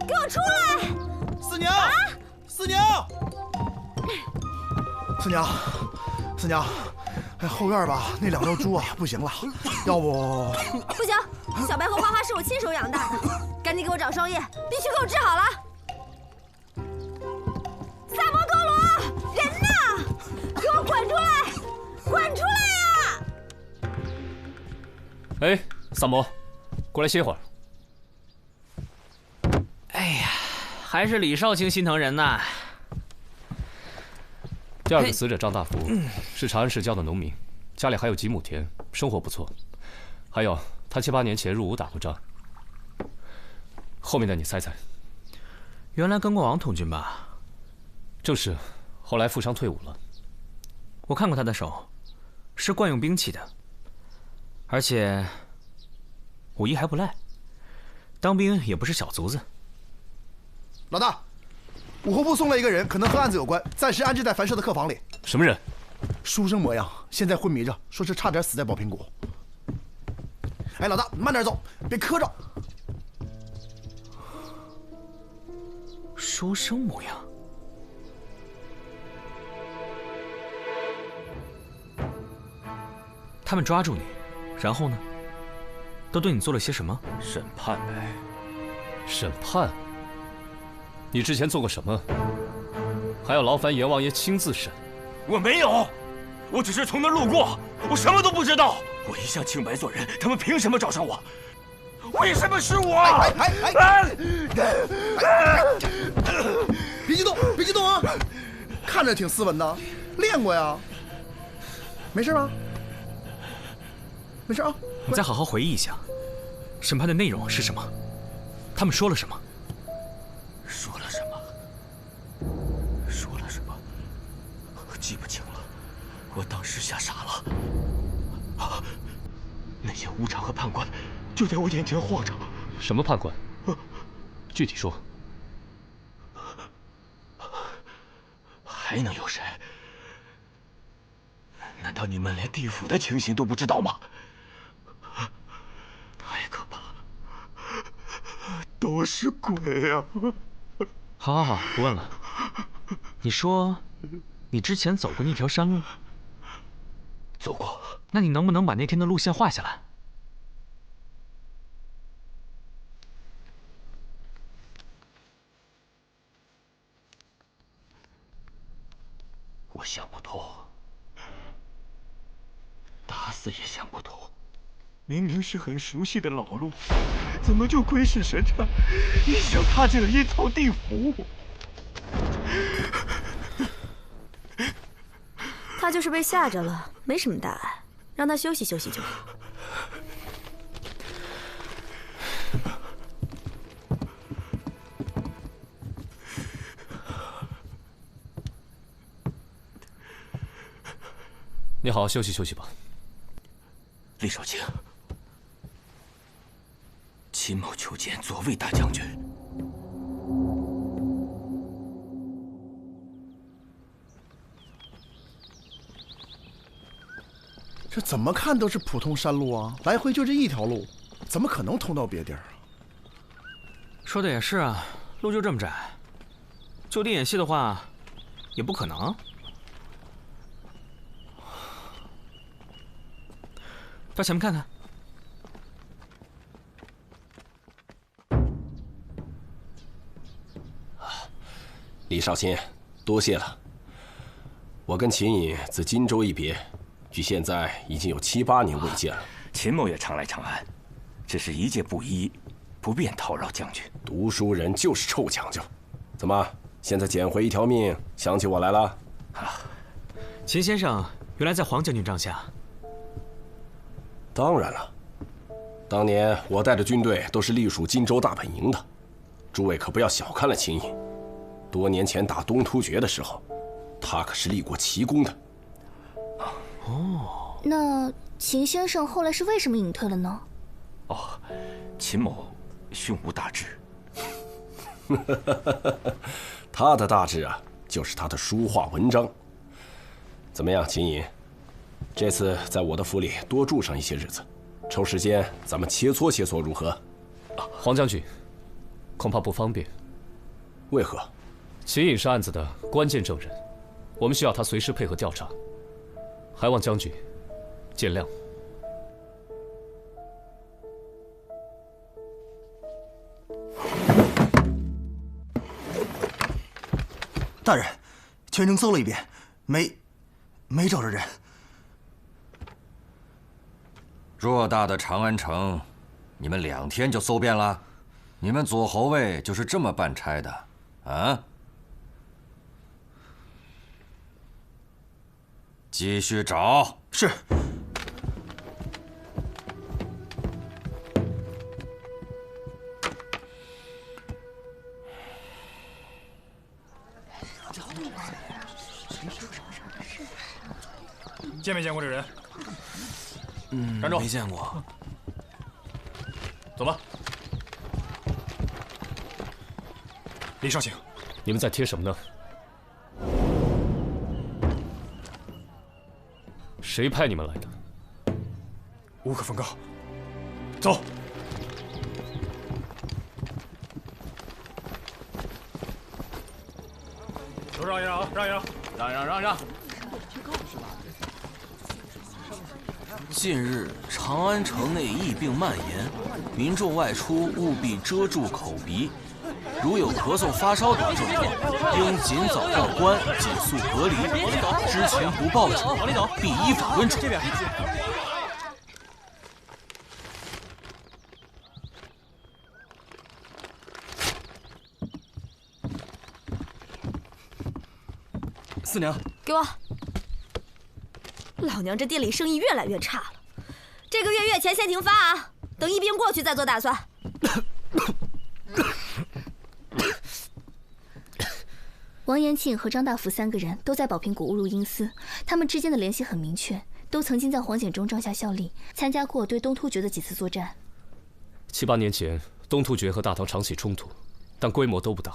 给我出来！四娘，四娘，四娘，四娘，哎，后院吧，那2头猪啊，不行了，要不……不行，小白和花花是我亲手养大的，赶紧给我找双叶，必须给我治好了。萨摩格罗，人呢？给我滚出来！滚出来呀！哎，萨摩，过来歇会儿。哎呀，还是李少卿心疼人呐。第二个死者张大福是长安市郊的农民，家里还有几亩田，生活不错。还有他7、8年前入伍打过仗。后面的你猜猜？原来跟过王统军吧？正是，后来负伤退伍了。我看过他的手，是惯用兵器的，而且武艺还不赖，当兵也不是小卒子。老大，武后部送来一个人，可能和案子有关，暂时安置在樊舍的客房里。什么人？书生模样，现在昏迷着，说是差点死在宝瓶谷。哎，老大，慢点走，别磕着。书生模样。他们抓住你，然后呢？都对你做了些什么？审判呗。审判？你之前做过什么？还要劳烦阎王爷亲自审？我没有，我只是从那路过，我什么都不知道。我一向清白做人，他们凭什么找上我？为什么是我？别激动，别激动啊！看着挺斯文的，练过呀。没事吧？没事啊。你再好好回忆一下，审判的内容是什么？他们说了什么？说了什么？说了什么？我记不清了。我当时吓傻了。啊！那些武场和判官就在我眼前晃着。什么判官？具体说。还能有谁？难道你们连地府的情形都不知道吗？太可怕了，都是鬼啊！好，不问了。你说，你之前走过那条山路？走过。那你能不能把那天的路线画下来？我想不通，打死也想不通。明明是很熟悉的老路，怎么就鬼使神差，一脚踏进了阴曹地府？他就是被吓着了，没什么大碍，让他休息休息就好。你好好休息休息吧。李少卿，秦某求见左卫大将军。这怎么看都是普通山路啊，来回就这一条路，怎么可能通到别地儿啊？说的也是啊，路就这么窄，就地演戏的话，也不可能。到前面看看。李少卿，多谢了。我跟秦隐自荆州一别，距现在已经有7、8年未见了。秦某也常来长安，只是一介布衣，不便叨扰将军。读书人就是臭讲究。怎么，现在捡回一条命，想起我来了？啊，秦先生原来在黄将军帐下。当然了，当年我带着军队都是隶属荆州大本营的，诸位可不要小看了秦隐。多年前打东突厥的时候，他可是立过奇功的。哦，那秦先生后来是为什么隐退了呢？哦，秦某胸无大志。他的大志啊，就是他的书画文章。怎么样，秦隐？这次在我的府里多住上一些日子，抽时间咱们切磋切磋如何？黄将军，恐怕不方便。为何？秦隐是案子的关键证人，我们需要他随时配合调查，还望将军见谅。大人，全城搜了一遍，没找着人。偌大的长安城，你们2天就搜遍了？你们左侯卫就是这么办差的，啊？继续找。是。见没见过这人？站住！没见过。走吧。李少卿，你们在贴什么呢？谁派你们来的？无可奉告。走。都让一让啊！让一让！让！近日，长安城内疫病蔓延，民众外出务必遮住口鼻。如有咳嗽、发烧等症状，应尽早报官，紧速隔离。知情不报者，必依法论处。这边。四娘，给我！老娘这店里生意越来越差了，这个月月钱先停发啊，等疫病过去再做打算。王延庆和张大福3个人都在宝瓶谷误入阴司，他们之间的联系很明确，都曾经在黄显忠帐下效力，参加过对东突厥的几次作战。7、8年前，东突厥和大唐常起冲突，但规模都不大。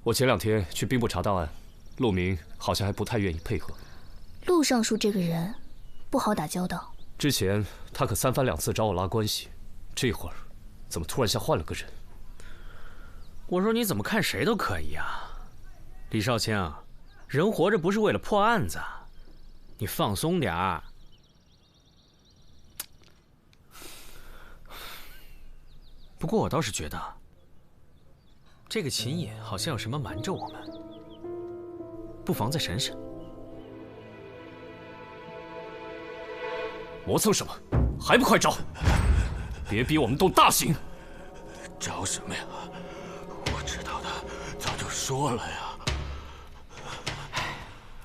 我前2天去兵部查档案，陆明好像还不太愿意配合。陆尚书这个人不好打交道，之前他可3番2次找我拉关系，这会儿怎么突然像换了个人？我说你怎么看谁都可以啊。李少卿，人活着不是为了破案子，你放松点儿。不过我倒是觉得，这个秦野好像有什么瞒着我们，不妨再审审。磨蹭什么？还不快招！别逼我们动大刑！招什么呀？我知道的早就说了呀。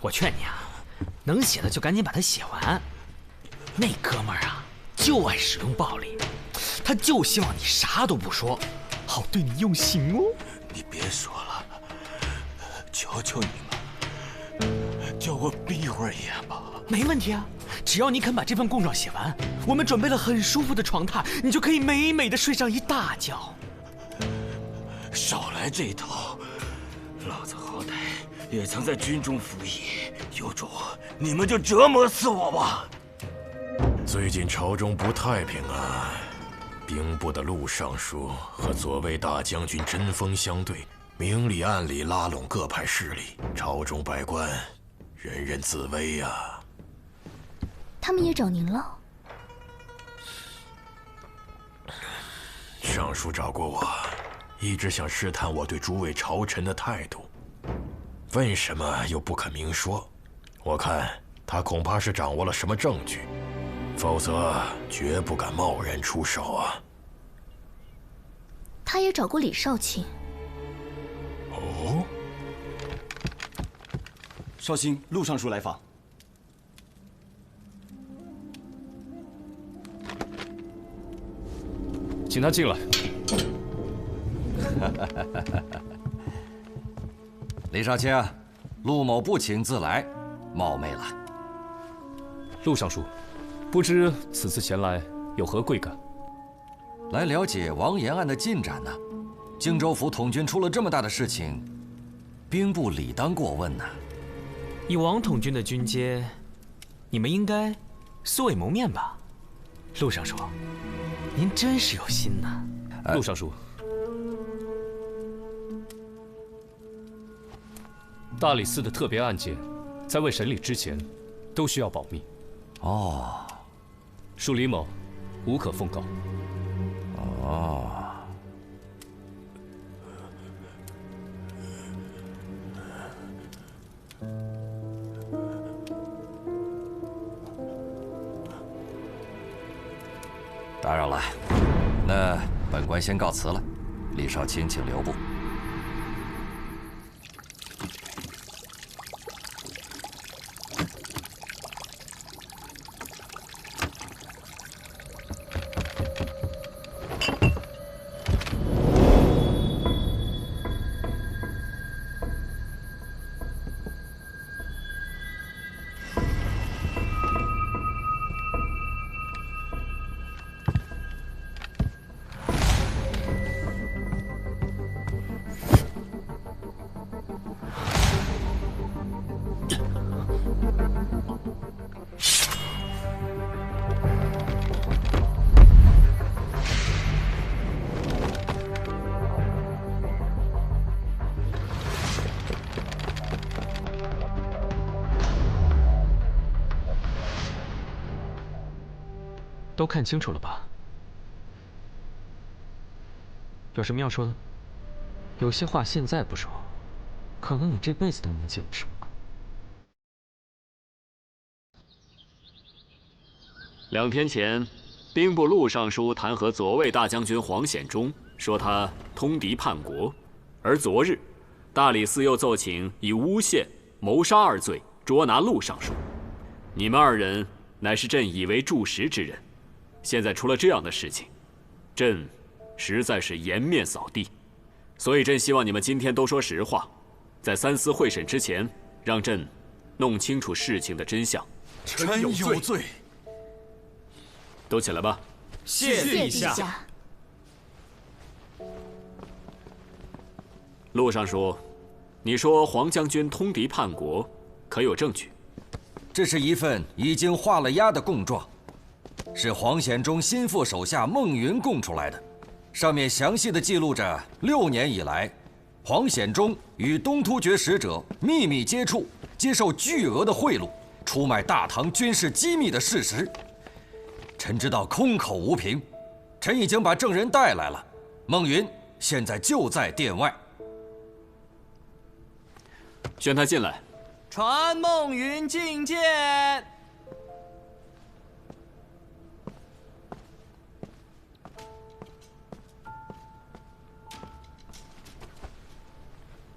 我劝你啊，能写的就赶紧把它写完。那哥们儿啊，就爱使用暴力，他就希望你啥都不说，好对你用刑哦。你别说了，求求你了，叫我闭会儿眼吧。没问题啊，只要你肯把这份供状写完，我们准备了很舒服的床榻，你就可以美美的睡上一大觉。少来这一套，老子好歹也曾在军中服役，有种你们就折磨死我吧！最近朝中不太平啊，兵部的陆尚书和左卫大将军针锋相对，明里暗里拉拢各派势力，朝中百官人人自危呀。他们也找您了？尚书找过我，一直想试探我对诸位朝臣的态度，为什么又不肯明说？我看他恐怕是掌握了什么证据，否则绝不敢贸然出手啊。他也找过李少卿。哦，少卿，陆尚书来访。请他进来。李少卿，陆某不请自来，冒昧了。陆尚书，不知此次前来有何贵干？来了解王延案的进展呢。荆州府统军出了这么大的事情，兵部理当过问呐。以王统军的军阶，你们应该素未谋面吧？陆尚书，您真是有心呐。陆尚书，大理寺的特别案件，在未审理之前，都需要保密。哦，属李某，无可奉告。哦。打扰了，那本官先告辞了。李少卿，请留步。都看清楚了吧？有什么要说的？有些话现在不说，可能你这辈子都能记不住。2天前，兵部陆尚书弹劾左卫大将军黄显忠，说他通敌叛国；而昨日，大理寺又奏请以诬陷、谋杀2罪捉拿陆尚书。你们2人乃是朕以为柱石之人，现在出了这样的事情，朕实在是颜面扫地。所以朕希望你们今天都说实话，在3司会审之前，让朕弄清楚事情的真相。臣有罪。都起来吧。谢陛下。陆尚书，你说黄将军通敌叛国，可有证据？这是一份已经画了押的供状，是黄显忠心腹手下孟云供出来的，上面详细的记录着6年以来，黄显忠与东突厥使者秘密接触，接受巨额的贿赂，出卖大唐军事机密的事实。臣知道空口无凭，臣已经把证人带来了，孟云现在就在殿外。宣他进来。传孟云觐见。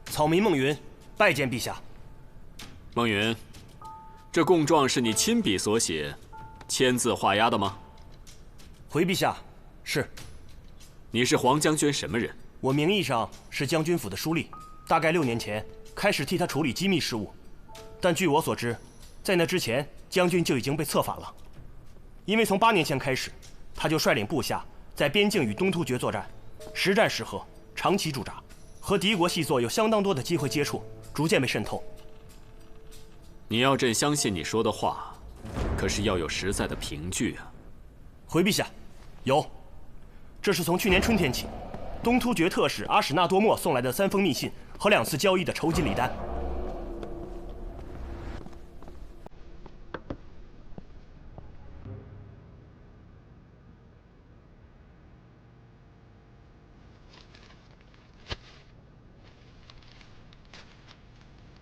草民孟云，拜见陛下。孟云，这供状是你亲笔所写，签字画押的吗？回陛下，是。你是黄将军什么人？我名义上是将军府的书吏，大概6年前开始替他处理机密事务，但据我所知，在那之前，将军就已经被策反了。因为从8年前开始，他就率领部下在边境与东突厥作战，时战时和，长期驻扎，和敌国细作有相当多的机会接触，逐渐被渗透。你要朕相信你说的话，可是要有实在的凭据啊。回陛下，有，这是从去年春天起，东突厥特使阿史那多莫送来的3封密信和2次交易的酬金礼单。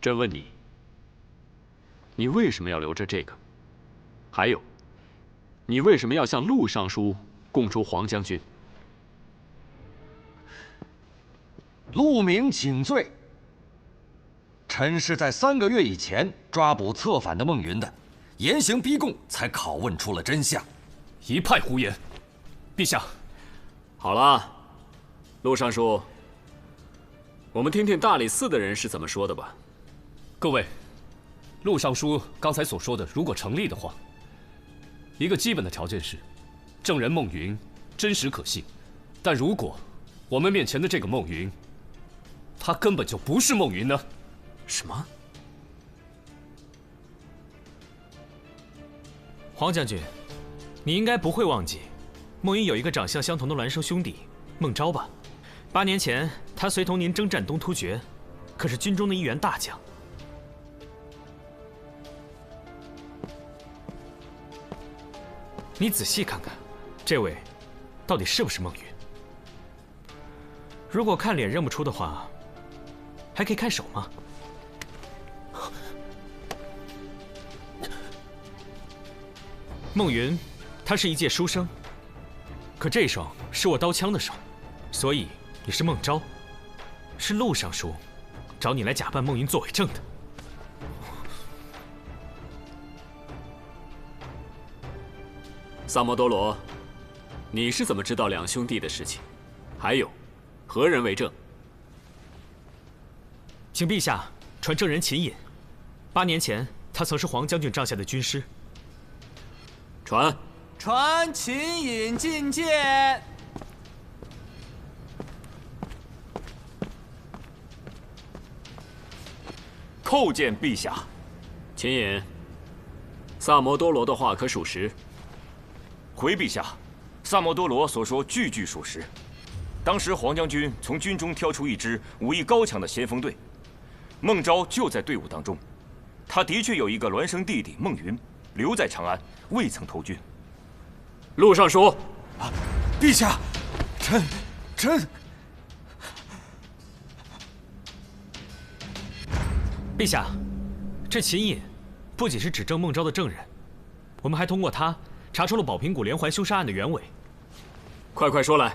朕问你，你为什么要留着这个？还有，你为什么要向陆尚书供出黄将军？陆明请罪。臣是在3个月以前抓捕策反的孟云的，严刑逼供，才拷问出了真相。一派胡言！陛下，好了，陆尚书，我们听听大理寺的人是怎么说的吧。各位，陆尚书刚才所说的，如果成立的话，一个基本的条件是，证人孟云真实可信。但如果我们面前的这个孟云，他根本就不是孟云呢？什么？黄将军，你应该不会忘记，孟云有一个长相相同的孪生兄弟孟昭吧？8年前，他随同您征战东突厥，可是军中的一员大将。你仔细看看，这位到底是不是孟云？如果看脸认不出的话，还可以看手吗？孟云，他是一介书生，可这双是我刀枪的手，所以你是孟昭，是陆尚书找你来假扮孟云做伪证的。萨摩多罗，你是怎么知道2兄弟的事情？还有，何人为证？请陛下传证人秦隐。8年前，他曾是黄将军帐下的军师。传秦隐觐见。叩见陛下。秦隐，萨摩多罗的话可属实？回陛下，萨摩多罗所说句句属实。当时黄将军从军中挑出一支武艺高强的先锋队，孟昭就在队伍当中。他的确有一个孪生弟弟孟云留在长安，未曾投军。陆尚书，陛下，臣。陛下，这秦隐不仅是指证孟昭的证人，我们还通过他查出了宝瓶谷连环凶杀案的原委。快说来！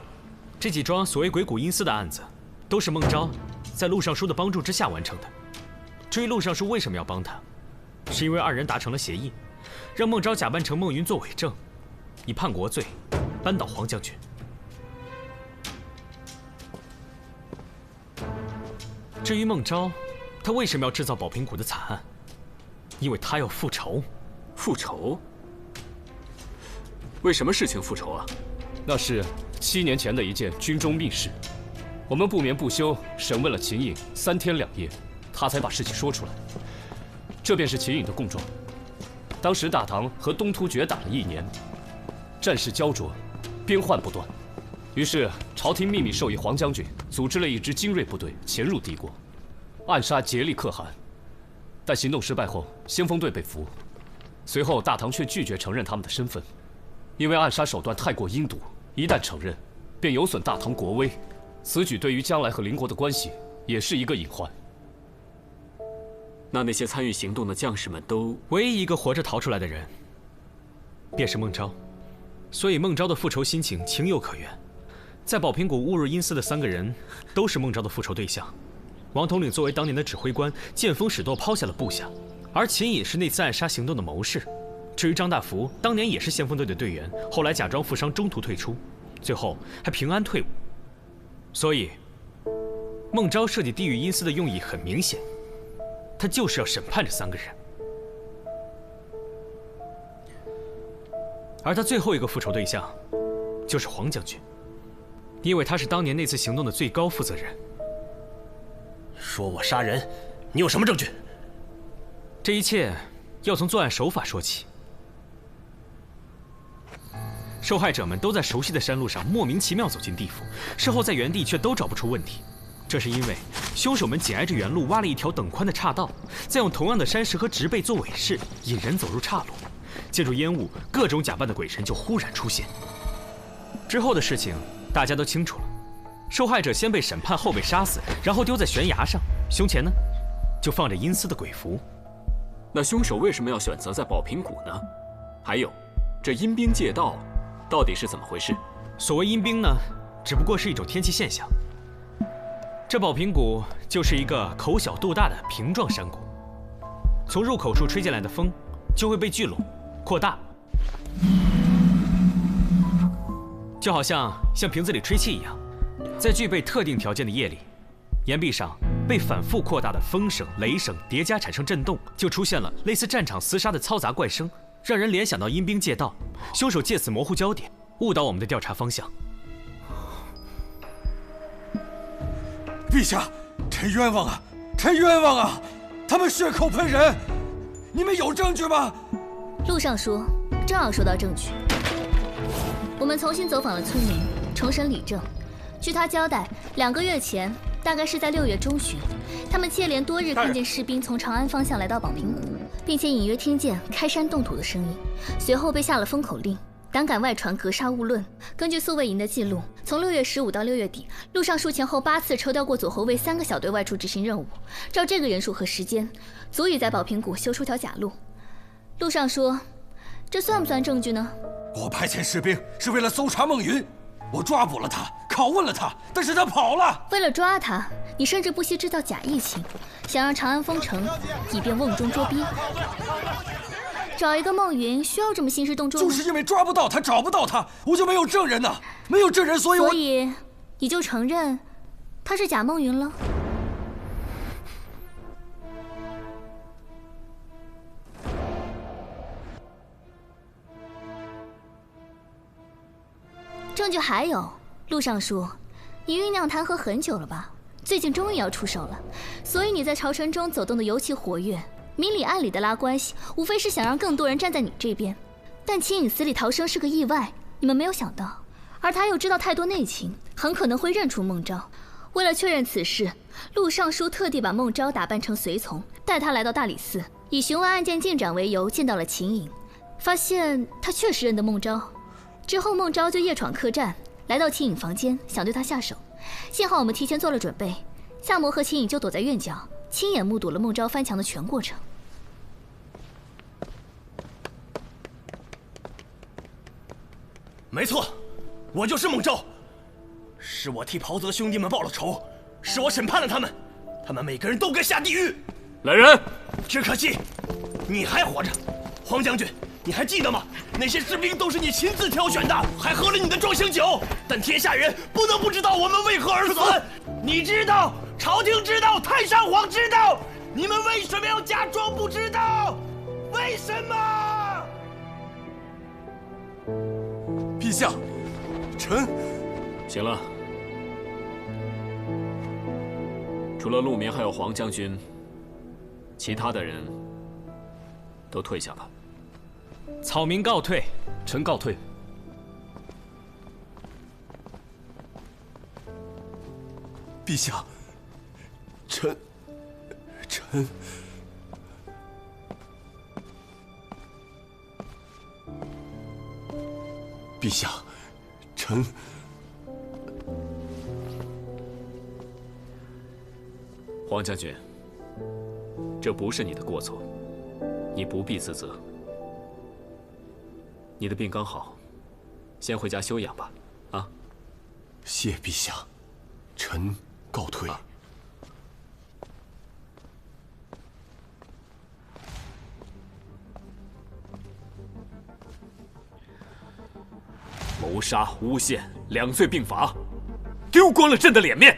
这几桩所谓鬼谷阴司的案子，都是孟昭在陆尚书的帮助之下完成的。至于陆尚书为什么要帮他，是因为二人达成了协议，让孟昭假扮成孟云做伪证，以叛国罪扳倒黄将军。至于孟昭，他为什么要制造宝瓶谷的惨案？因为他要复仇。复仇？为什么事情复仇啊？那是7年前的一件军中密事，我们不眠不休审问了秦隐3天2夜，他才把事情说出来。这便是秦隐的供状。当时大唐和东突厥打了1年，战事焦灼，边患不断，于是朝廷秘密授意黄将军组织了一支精锐部队潜入敌国，暗杀竭力可汗。但行动失败后，先锋队被俘。随后大唐却拒绝承认他们的身份，因为暗杀手段太过阴毒，一旦承认，便有损大唐国威。此举对于将来和邻国的关系也是一个隐患。那些参与行动的将士们都……唯一一个活着逃出来的人，便是孟昭。所以孟昭的复仇心情情有可原。在宝瓶谷误入阴司的3个人，都是孟昭的复仇对象。王统领作为当年的指挥官，见风使舵抛下了部下，而秦隐是那次暗杀行动的谋士。至于张大福，当年也是先锋队的队员，后来假装负伤中途退出，最后还平安退伍。所以，孟昭设计地狱阴司的用意很明显，他就是要审判这3个人。而他最后一个复仇对象，就是黄将军，因为他是当年那次行动的最高负责人。说我杀人，你有什么证据？这一切要从作案手法说起。受害者们都在熟悉的山路上莫名其妙走进地府，事后在原地却都找不出问题。这是因为凶手们紧挨着原路挖了一条等宽的岔道，再用同样的山石和植被做伪饰，引人走入岔路。借助烟雾，各种假扮的鬼神就忽然出现。之后的事情大家都清楚了。受害者先被审判，后被杀死，然后丢在悬崖上，胸前呢，就放着阴司的鬼符。那凶手为什么要选择在宝瓶谷呢？还有，这阴兵借道到底是怎么回事？所谓阴兵呢，只不过是一种天气现象。这宝瓶谷就是一个口小肚大的瓶状山谷，从入口处吹进来的风就会被聚拢、扩大，就好像瓶子里吹气一样。在具备特定条件的夜里，岩壁上被反复扩大的风声、雷声叠加产生震动，就出现了类似战场厮杀的嘈杂怪声，让人联想到阴兵借道。凶手借此模糊焦点，误导我们的调查方向。陛下，臣冤枉啊！臣冤枉啊！他们血口喷人，你们有证据吗？陆尚书，正要说到证据。我们重新走访了村民，重审理证。据他交代，2个月前，大概是在6月中旬，他们接连多日看见士兵从长安方向来到宝瓶谷，并且隐约听见开山动土的声音。随后被下了封口令，胆敢外传格杀勿论。根据宿卫营的记录，从6月15到6月底，陆尚书前后8次抽调过左后卫3个小队外出执行任务。照这个人数和时间，足以在宝瓶谷修出条假路。陆尚书，这算不算证据呢？我派遣士兵是为了搜查孟云。我抓捕了他，拷问了他，但是他跑了。为了抓他，你甚至不惜制造假疫情，想让长安封城，以便瓮中捉鳖。找一个孟云需要这么兴师动众吗？就是因为抓不到他，找不到他，我就没有证人呐，没有证人，所以你就承认他是假孟云了？证据还有，陆尚书，你酝酿弹劾很久了吧？最近终于要出手了，所以你在朝臣中走动的尤其活跃，明里暗里的拉关系，无非是想让更多人站在你这边。但秦隐死里逃生是个意外，你们没有想到，而他又知道太多内情，很可能会认出孟昭。为了确认此事，陆尚书特地把孟昭打扮成随从，带他来到大理寺，以询问案件进展为由见到了秦隐，发现他确实认得孟昭。之后孟昭就夜闯客栈，来到秦颖房间，想对他下手。幸好我们提前做了准备，夏魔和秦颖就躲在院角，亲眼目睹了孟昭翻墙的全过程。没错，我就是孟昭，是我替袍泽兄弟们报了仇，是我审判了他们，他们每个人都该下地狱。来人！只可惜，你还活着，黄将军，你还记得吗？那些士兵都是你亲自挑选的，还喝了你的壮行酒。但天下人不能不知道我们为何而死。你知道，朝廷知道，太上皇知道，你们为什么要假装不知道？为什么？陛下，臣……行了，除了陆明还有黄将军，其他的人都退下吧。草民告退，臣告退。陛下，臣……陛下，臣……黄将军，这不是你的过错，你不必自责。你的病刚好，先回家休养吧。啊，谢陛下，臣告退。谋杀、诬陷2罪并罚，丢光了朕的脸面。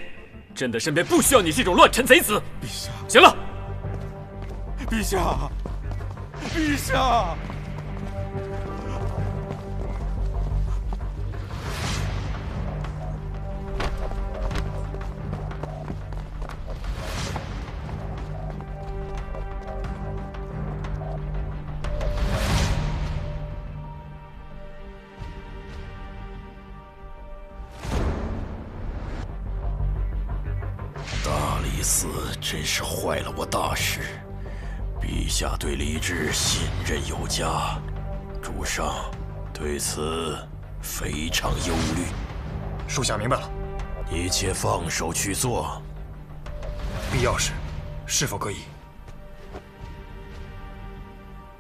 朕的身边不需要你这种乱臣贼子。陛下，行了。陛下，陛下。大理寺真是坏了我大事，陛下对李治信任有加，主上对此非常忧虑。属下明白了，一切放手去做。必要时，是否可以？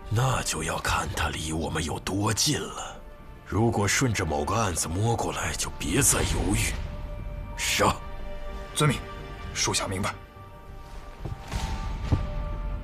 那就要看他离我们有多近了。如果顺着某个案子摸过来，就别再犹豫，杀！遵命，属下明白。